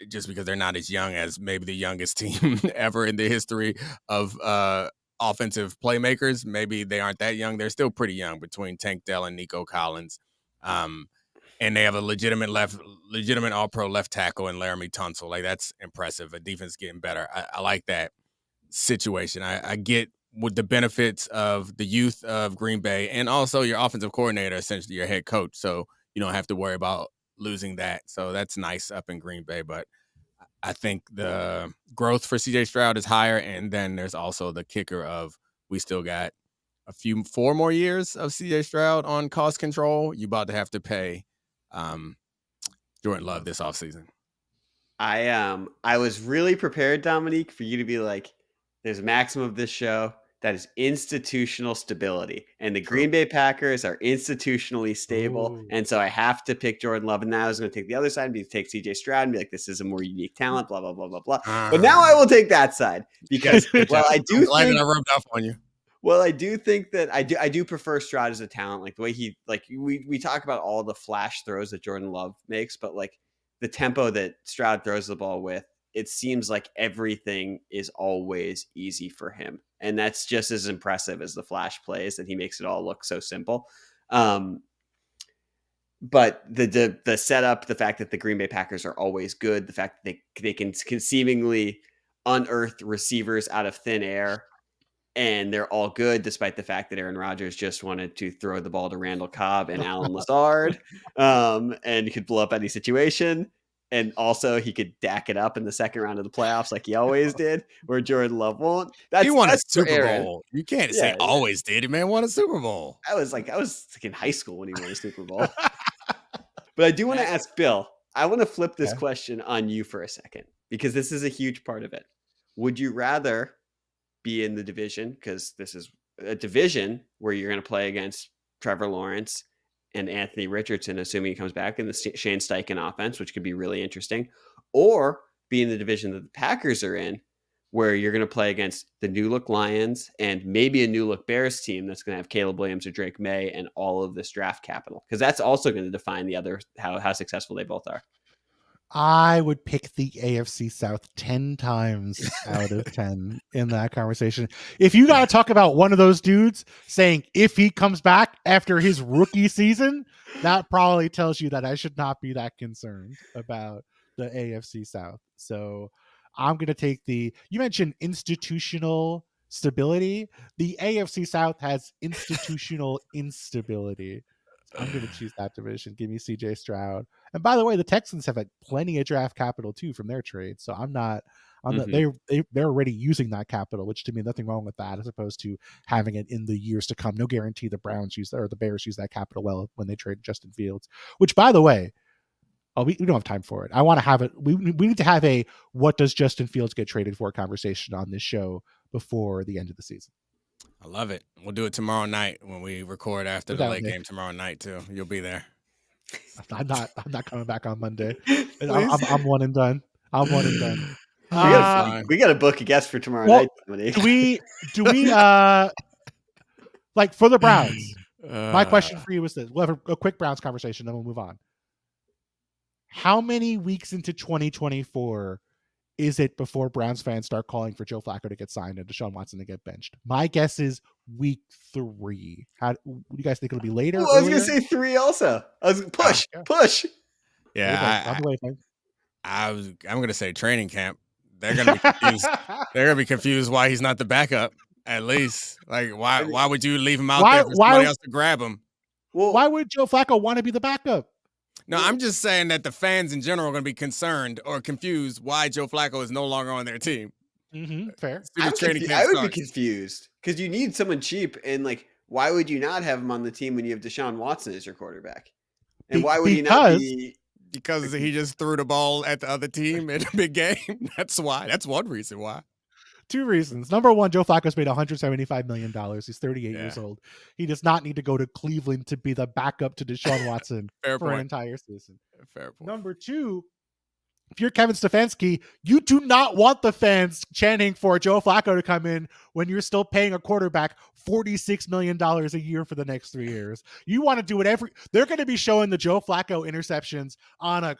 just because they're not as young as maybe the youngest team ever in the history of offensive playmakers. Maybe they aren't that young. They're still pretty young between Tank Dell and Nico Collins. And they have a legitimate all-pro left tackle in Laramie Tunsil. Like, that's impressive. A defense getting better. I like that situation. I get with the benefits of the youth of Green Bay and also your offensive coordinator, essentially your head coach. So you don't have to worry about losing that. So that's nice up in Green Bay. But I think the growth for CJ Stroud is higher. And then there's also the kicker of we still got 4 more years of CJ Stroud on cost control. You about to have to pay Jordan Love this offseason. I was really prepared, Domonique, for you to be like, there's a maximum of this show that is institutional stability. And the Green Bay Packers are institutionally stable. Ooh. And so I have to pick Jordan Love. And now I was going to take the other side and take CJ Stroud and be like, this is a more unique talent, blah, blah, blah, blah, blah. But now I will take that side because, well, I do think I rubbed off on you. Well, I do think that I do prefer Stroud as a talent. Like the way he, like we talk about all the flash throws that Jordan Love makes, but like the tempo that Stroud throws the ball with, it seems like everything is always easy for him. And that's just as impressive as the flash plays that he makes it all look so simple. But the setup, the fact that the Green Bay Packers are always good, the fact that they can seemingly unearth receivers out of thin air and they're all good, despite the fact that Aaron Rodgers just wanted to throw the ball to Randall Cobb and Alan Lazard, and he could blow up any situation. And also, he could Dak it up in the second round of the playoffs like he always did, where Jordan Love won't. He won a That's for Super Aaron. Bowl. You can't say Yeah, always did. The man won a Super Bowl. I was in high school when he won a Super Bowl. But I do want to ask Bill. I want to flip this question on you for a second, because this is a huge part of it. Would you rather be in the division, because this is a division where you're going to play against Trevor Lawrence and Anthony Richardson, assuming he comes back in the Shane Steichen offense, which could be really interesting, or be in the division that the Packers are in, where you're going to play against the new look Lions and maybe a new look Bears team that's going to have Caleb Williams or Drake May and all of this draft capital, because that's also going to define the other how successful they both are. I would pick the AFC South 10 times out of 10 in that conversation. If you got to talk about one of those dudes saying if he comes back after his rookie season, that probably tells you that I should not be that concerned about the AFC South. So I'm going to take you mentioned institutional stability. The AFC South has institutional instability. I'm going to choose that division. Give me CJ Stroud. And by the way, the Texans have plenty of draft capital too from their trade. So they're already using that capital, which to me, nothing wrong with that, as opposed to having it in the years to come. No guarantee the Bears use that capital well when they trade Justin Fields, which by the way, we don't have time for it. I want to have it. We need to have a what does Justin Fields get traded for conversation on this show before the end of the season. I love it. We'll do it tomorrow night when we record after the late game tomorrow night too. You'll be there. I'm not coming back on Monday. I'm one and done. I'm one and done. We got to book a guest for tomorrow night. Do we like for the Browns? My question for you is this: we'll have a quick Browns conversation, then we'll move on. How many weeks into 2024 is it before Browns fans start calling for Joe Flacco to get signed and Deshaun Watson to get benched? My guess is week 3. How do you guys think it'll be later? Well, I was going to say 3 also. I was push. Yeah, I'm going to say training camp. They're going to be confused. They're going to be confused why he's not the backup. At least, like, why would you leave him out there for somebody else to grab him? Well, why would Joe Flacco want to be the backup? No, I'm just saying that the fans in general are going to be concerned or confused why Joe Flacco is no longer on their team. Fair. I would be confused because you need someone cheap, and like, why would you not have him on the team when you have Deshaun Watson as your quarterback? And why would he not be? Because he just threw the ball at the other team in a big game. That's why. That's one reason why. 2 reasons. Number one, Joe Flacco's paid $175 million. He's 38 years old. He does not need to go to Cleveland to be the backup to Deshaun Watson for an entire season. Fair point. Number 2, if you're Kevin Stefanski, you do not want the fans chanting for Joe Flacco to come in when you're still paying a quarterback $46 million a year for the next 3 years. You want to do whatever. They're going to be showing the Joe Flacco interceptions on a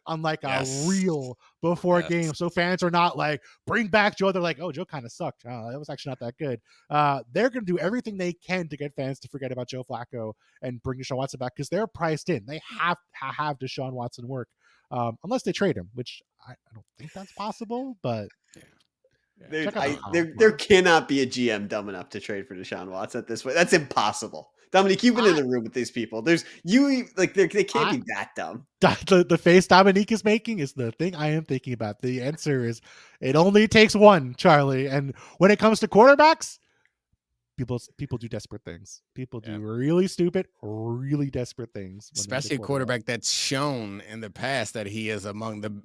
reel before a game. So fans are not like, bring back Joe. They're like, oh, Joe kind of sucked. That was actually not that good. They're going to do everything they can to get fans to forget about Joe Flacco and bring Deshaun Watson back because they're priced in. They have to have Deshaun Watson work. Unless they trade him, which I don't think that's possible, but there cannot be a GM dumb enough to trade for Deshaun Watson at this point. That's impossible. Dominique, you've been in the room with these people. They can't be that dumb. The face Dominique is making is the thing I am thinking about. The answer is it only takes one, Charlie. And when it comes to quarterbacks, people do desperate things. People do really stupid, really desperate things. Especially a quarterback that's shown in the past that he is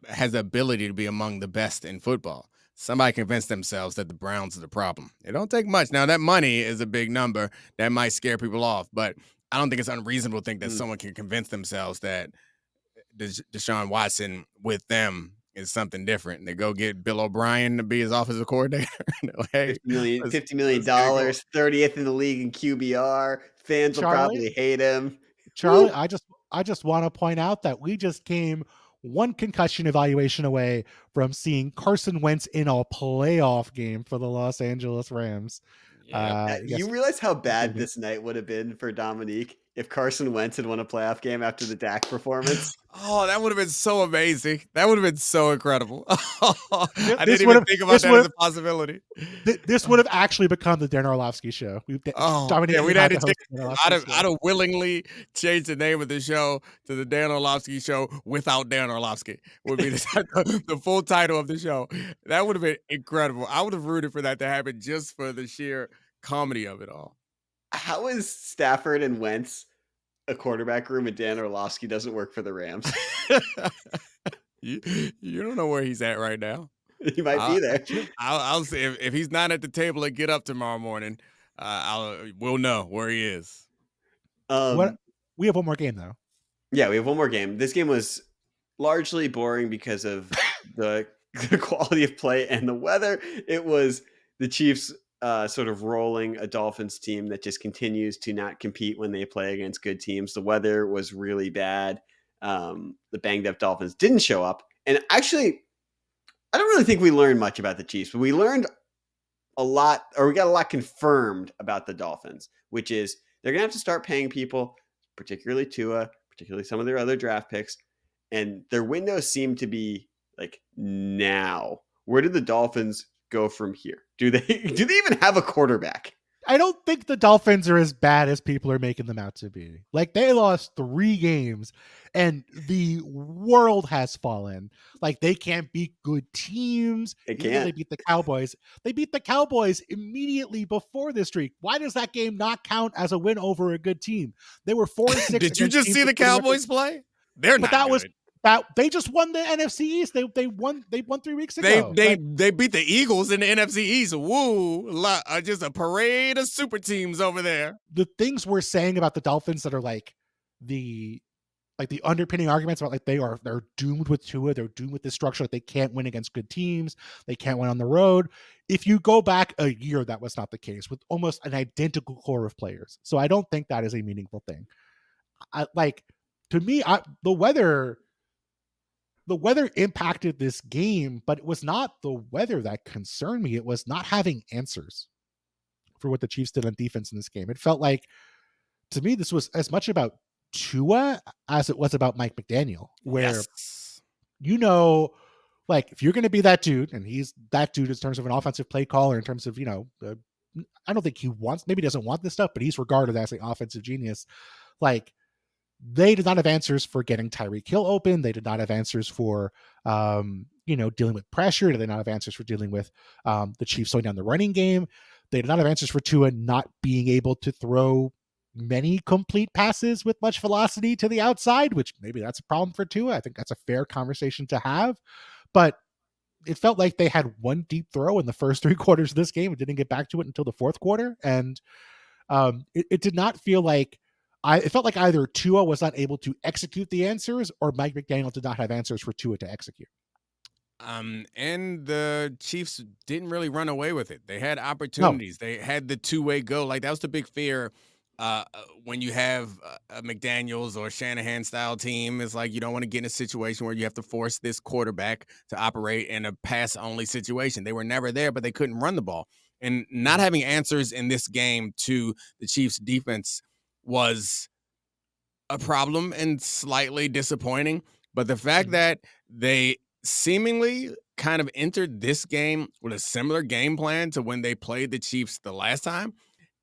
has the ability to be among the best in football. Somebody convinced themselves that the Browns are the problem. It don't take much. Now that money is a big number that might scare people off, but I don't think it's unreasonable to think that someone can convince themselves that Deshaun Watson with them is something different. They go get Bill O'Brien to be his offensive coordinator. Like, hey, $50 million, 30th in the league in QBR. Fans will probably hate him. Charlie, I just want to point out that we just came one concussion evaluation away from seeing Carson Wentz in a playoff game for the Los Angeles Rams. You realize how bad this night would have been for Dominique if Carson Wentz had won a playoff game after the Dak performance. Oh, that would have been so amazing. That would have been so incredible. I This didn't would even have think about this that would as have a possibility. this would have actually become the Dan Orlovsky show. Oh, Dominique yeah, would we'd have had had to to host change. the Dan Orlovsky show. I'd have willingly changed the name of the show to the Dan Orlovsky Show without Dan Orlovsky. Would be the full title of the show. That would have been incredible. I would have rooted for that to happen just for the sheer comedy of it all. How is Stafford and Wentz a quarterback room and Dan Orlovsky doesn't work for the Rams? you don't know where he's at right now. He might be there. I'll say if he's not at the table and get up tomorrow morning, we'll know where he is. We have one more game though. Yeah, we have one more game. This game was largely boring because of the quality of play and the weather. It was the Chiefs sort of rolling a Dolphins team that just continues to not compete when they play against good teams. The weather was really bad. The banged up Dolphins didn't show up. And actually, I don't really think we learned much about the Chiefs, but we learned a lot, or we got a lot confirmed about the Dolphins, which is they're going to have to start paying people, particularly Tua, particularly some of their other draft picks. And their windows seem to be like now. Where do the Dolphins go from here? Do they even have a quarterback? I don't think the Dolphins are as bad as people are making them out to be. Like, they lost 3 games and the world has fallen. Like, they can't beat good teams. They Even though can't. They beat the Cowboys. They beat the Cowboys immediately before the streak. Why does that game not count as a win over a good team? They were 4-6. Did you just see the Cowboys play? They're not that good. was that they just won the NFC East. They won 3 weeks ago. They beat the Eagles in the NFC East. Woo! Just a parade of super teams over there. The things we're saying about the Dolphins that are like the underpinning arguments about like they're doomed with Tua, they're doomed with this structure, that they can't win against good teams, they can't win on the road. If you go back a year, that was not the case with almost an identical core of players. So I don't think that is a meaningful thing. To me, the weather impacted this game, but it was not the weather that concerned me. It was not having answers for what the Chiefs did on defense in this game. It felt like, to me, this was as much about Tua as it was about Mike McDaniel, where, like, if you're going to be that dude, and he's that dude in terms of an offensive play caller, in terms of, I don't think maybe he doesn't want this stuff, but he's regarded as an offensive genius. Like, they did not have answers for getting Tyreek Hill open. They did not have answers for, dealing with pressure. They did not have answers for dealing with the Chiefs slowing down the running game. They did not have answers for Tua not being able to throw many complete passes with much velocity to the outside, which maybe that's a problem for Tua. I think that's a fair conversation to have. But it felt like they had one deep throw in the first 3 quarters of this game and didn't get back to it until the fourth quarter. And it did not feel like, it felt like either Tua was not able to execute the answers or Mike McDaniel did not have answers for Tua to execute. And the Chiefs didn't really run away with it. They had opportunities. No. They had the two-way go. Like, that was the big fear when you have a McDaniels or Shanahan style team. It's like you don't want to get in a situation where you have to force this quarterback to operate in a pass-only situation. They were never there, but they couldn't run the ball. And not having answers in this game to the Chiefs' defense was a problem and slightly disappointing. But the fact that they seemingly kind of entered this game with a similar game plan to when they played the Chiefs the last time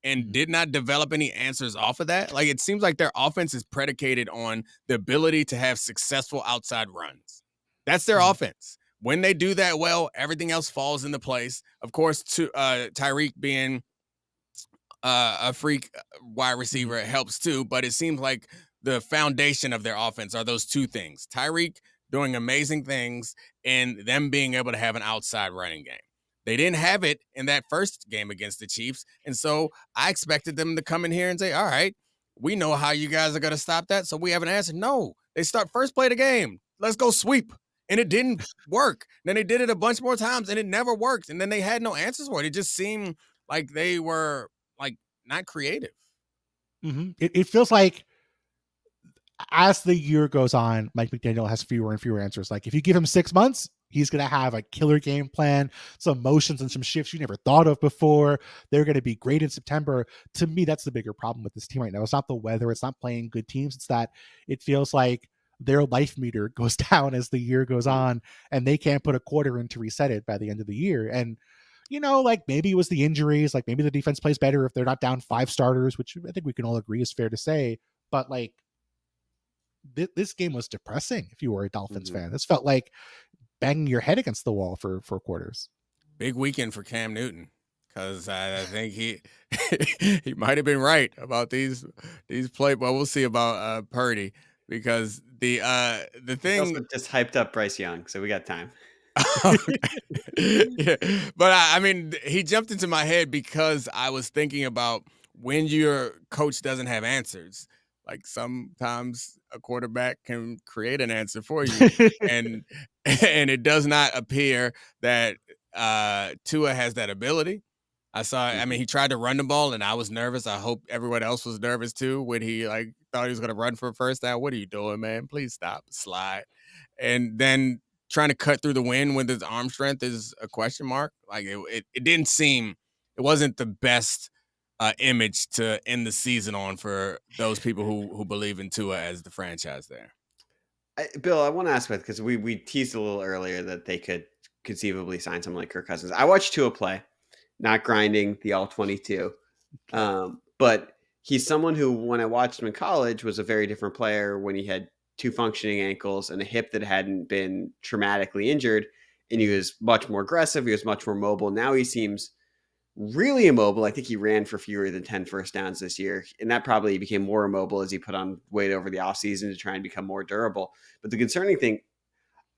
and did not develop any answers off of that. Like, it seems like their offense is predicated on the ability to have successful outside runs. That's their offense. When they do that well, everything else falls into place. Of course, Tyreek being a freak wide receiver helps too, but it seems like the foundation of their offense are those two things: Tyreek doing amazing things and them being able to have an outside running game. They didn't have it in that first game against the Chiefs, and so I expected them to come in here and say, all right, we know how you guys are going to stop that, so we have an answer. No, they start first play of the game. Let's go sweep. And it didn't work. Then they did it a bunch more times, and it never worked. And then they had no answers for it. It just seemed like they were not creative. Mm-hmm. It feels like as the year goes on, Mike McDaniel has fewer and fewer answers. Like, if you give him 6 months, He's going to have a killer game plan, some motions and some shifts you never thought of before. They're going to be great in September. To me, that's the bigger problem with this team right now. It's not the weather. It's not playing good teams. It's that it feels like their life meter goes down as the year goes on, and they can't put a quarter in to reset it by the end of the year. And, like maybe it was the injuries, like maybe the defense plays better if they're not down 5 starters, which I think we can all agree is fair to say. But like this game was depressing if you were a Dolphins fan. This felt like banging your head against the wall for quarters. Big weekend for Cam Newton, because I think he might have been right about these play. Well, we'll see about Purdy, because the He thing also just hyped up Bryce Young, so we got time. yeah. But I mean, he jumped into my head because I was thinking about when your coach doesn't have answers. Like sometimes a quarterback can create an answer for you, and it does not appear that Tua has that ability. I mean, he tried to run the ball, and I was nervous. I hope everyone else was nervous too when he thought he was going to run for a first down. What are you doing, man? Please stop, slide. And then trying to cut through the wind when his arm strength is a question mark. Like it didn't seem, it wasn't the best image to end the season on for those people who believe in Tua as the franchise there. Bill, I want to ask about, because we teased a little earlier that they could conceivably sign someone like Kirk Cousins. I watched Tua play, not grinding the all 22, but he's someone who, when I watched him in college, was a very different player when he had 2 functioning ankles and a hip that hadn't been traumatically injured, and he was much more aggressive. He was much more mobile. Now he seems really immobile. I think he ran for fewer than 10 first downs this year, and that probably became more immobile as he put on weight over the offseason to try and become more durable. But the concerning thing,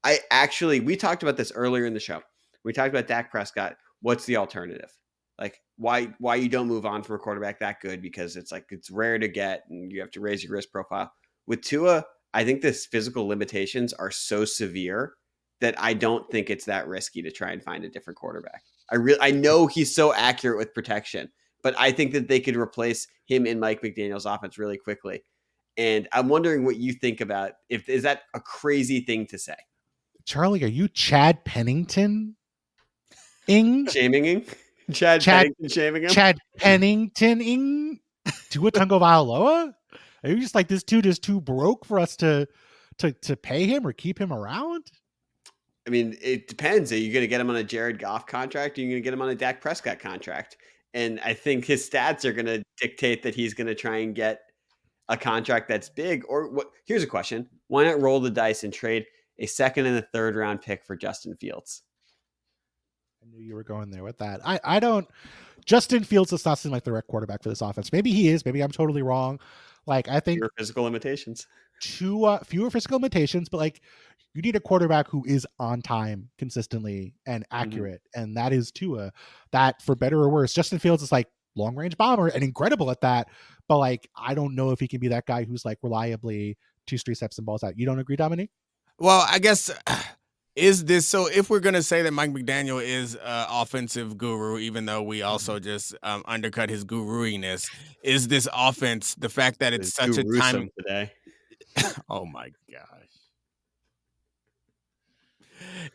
we talked about this earlier in the show. We talked about Dak Prescott. What's the alternative? Like why you don't move on from a quarterback that good, because it's rare to get and you have to raise your risk profile. With Tua, I think this physical limitations are so severe that I don't think it's that risky to try and find a different quarterback. I know he's so accurate with protection, but I think that they could replace him in Mike McDaniel's offense really quickly. And I'm wondering what you think about, is that a crazy thing to say? Charlie, are you Chad Pennington? Shaming? Chad Pennington shaming him? Chad Pennington Tua Tagovailoa? Are you just like, this dude is too broke for us to pay him or keep him around? I mean, it depends. Are you going to get him on a Jared Goff contract? Or are you going to get him on a Dak Prescott contract? And I think his stats are going to dictate that he's going to try and get a contract that's big. Or what? Here's a question. Why not roll the dice and trade a 2nd and a 3rd round pick for Justin Fields? I knew you were going there with that. I don't. Justin Fields does not seem like the right quarterback for this offense. Maybe he is. Maybe I'm totally wrong. Like, I think fewer physical limitations. Fewer physical limitations, but like, you need a quarterback who is on time consistently and accurate, and that is Tua. That, for better or worse, Justin Fields is like long range bomber and incredible at that. But like, I don't know if he can be that guy who's like reliably 2-3 steps and balls out. You don't agree, Dominique? Well, I guess. Is this so? If we're gonna say that Mike McDaniel is an offensive guru, even though we also just undercut his guruiness, is this offense the fact that it's such a time today? Oh my gosh!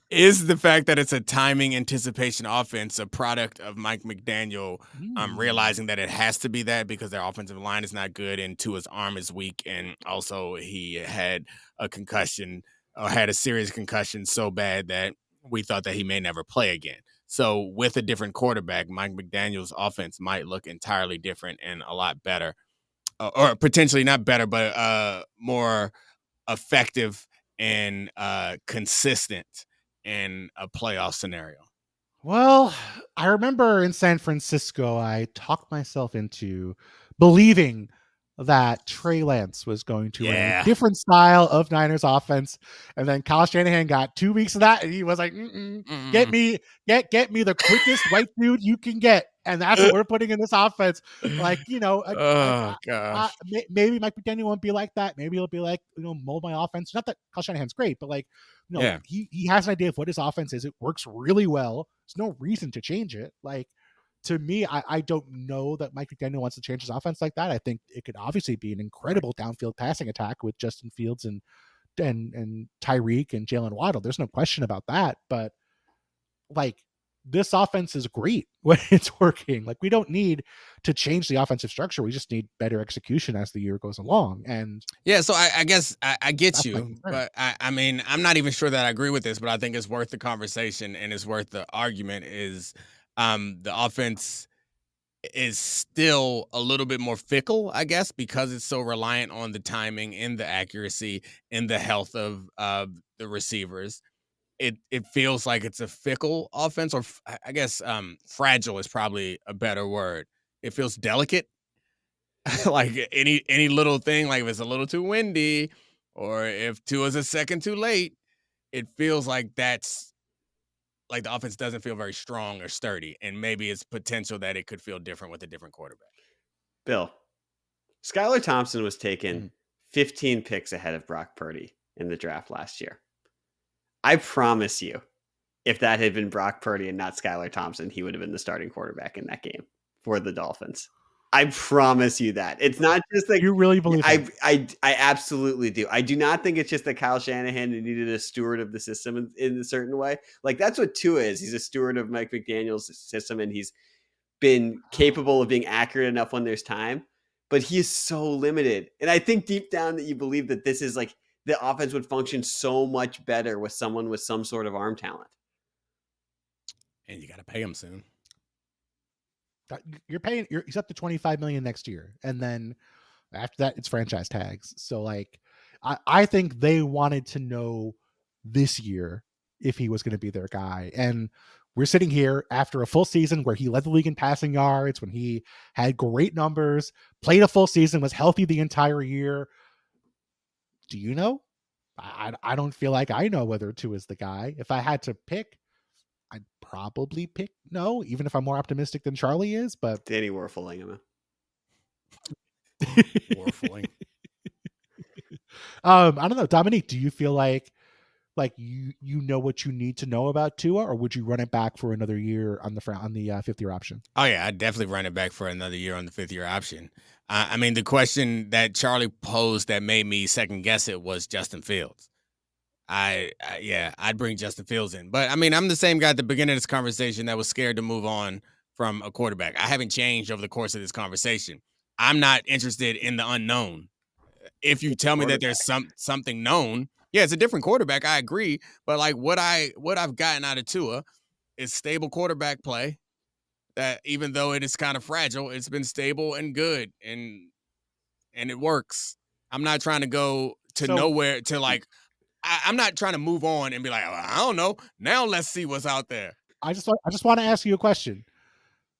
Is the fact that it's a timing anticipation offense a product of Mike McDaniel realizing that it has to be that because their offensive line is not good and Tua's arm is weak, and also he had a concussion. Had a serious concussion so bad that we thought that he may never play again. So with a different quarterback, Mike McDaniel's offense might look entirely different and a lot better, or potentially not better, but more effective and consistent in a playoff scenario. Well, I remember in San Francisco, I talked myself into believing that Trey Lance was going to run a different style of Niners offense, and then Kyle Shanahan got 2 weeks of that, and he was like, "Get me the quickest white dude you can get," and that's what we're putting in this offense. Like, gosh, maybe Mike McDaniel won't be like that. Maybe he'll be like, mold my offense. Not that Kyle Shanahan's great, but like, he has an idea of what his offense is. It works really well. There's no reason to change it. Like, to me, I don't know that Mike McDaniel wants to change his offense like that. I think it could obviously be an incredible downfield passing attack with Justin Fields and Tyreek and Jalen Waddle. There's no question about that. But like, this offense is great when it's working. Like, we don't need to change the offensive structure. We just need better execution as the year goes along. And yeah, so I guess I get that's my you, concern. but I mean, I'm not even sure that I agree with this, but I think it's worth the conversation and it's worth the argument. Is the offense is still a little bit more fickle, I guess, because it's so reliant on the timing and the accuracy and the health of the receivers. It feels like it's a fickle offense, or I guess fragile is probably a better word. It feels delicate. Like any little thing, like if it's a little too windy or if Tua's a second too late, it feels like that's like the offense doesn't feel very strong or sturdy, and maybe it's potential that it could feel different with a different quarterback. Bill, Skylar Thompson was taken 15 picks ahead of Brock Purdy in the draft last year. I promise you, if that had been Brock Purdy and not Skylar Thompson, he would have been the starting quarterback in that game for the Dolphins. I promise you that. It's not just like you really believe that? I absolutely do. I do not think it's just that Kyle Shanahan needed a steward of the system in a certain way. Like, that's what Tua is. He's a steward of Mike McDaniel's system, and he's been capable of being accurate enough when there's time, but he is so limited. And I think deep down that you believe that this is like the offense would function so much better with someone with some sort of arm talent. And you got to pay him soon. He's up to $25 million next year, and then after that it's franchise tags. So like, I think they wanted to know this year if he was going to be their guy. And we're sitting here after a full season where he led the league in passing yards, when he had great numbers, played a full season, was healthy the entire year. Do you know? I don't feel like I know whether Tua is the guy. If I had to pick, I'd probably pick no, even if I'm more optimistic than Charlie is. But Danny Werfeling him. Werfeling. I don't know, Dominique. Do you feel like you know what you need to know about Tua, or would you run it back for another year on the 5th year option? Oh yeah, I'd definitely run it back for another year on the 5th year option. I mean, the question that Charlie posed that made me second guess it was Justin Fields. I'd bring Justin Fields in, but I mean, I'm the same guy at the beginning of this conversation that was scared to move on from a quarterback. I haven't changed over the course of this conversation. I'm not interested in the unknown. If you tell me that there's something known, yeah, it's a different quarterback. I agree, but like what I've gotten out of Tua is stable quarterback play. That even though it is kind of fragile, it's been stable and good, and it works. I'm not trying to go to nowhere to like. I'm not trying to move on and be like, I don't know. Now let's see what's out there. I just want to ask you a question.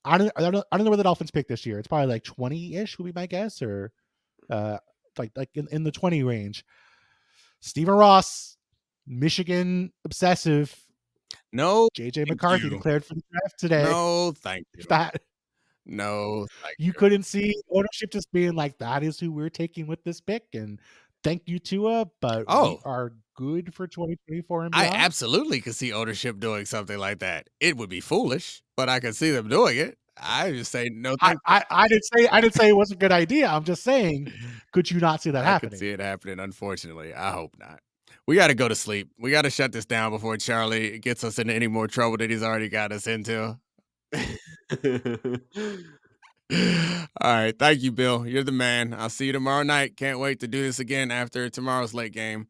I don't know where the Dolphins pick this year. It's probably like 20-ish would be my guess, or like in the 20 range. Stephen Ross, Michigan obsessive. No, JJ McCarthy declared for the draft today. No, thank you. No, thank you. You couldn't see ownership just being like, that is who we're taking with this pick, and thank you, Tua, but we are good for 2024 and beyond. I absolutely could see ownership doing something like that. It would be foolish, but I could see them doing it. I just say no. I didn't say it was a good idea. I'm just saying, could you not see that happening? I could see it happening. Unfortunately, I hope not. We got to go to sleep. We got to shut this down before Charlie gets us into any more trouble that he's already got us into. All right. Thank you, Bill. You're the man. I'll see you tomorrow night. Can't wait to do this again after tomorrow's late game.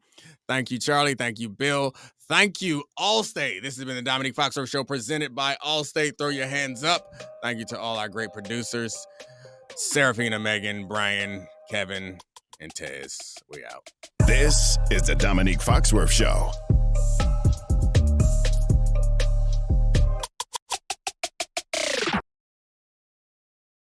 Thank you, Charlie. Thank you, Bill. Thank you, Allstate. This has been the Domonique Foxworth Show presented by Allstate. Throw your hands up. Thank you to all our great producers, Serafina, Megan, Brian, Kevin, and Tez. We out. This is the Domonique Foxworth Show.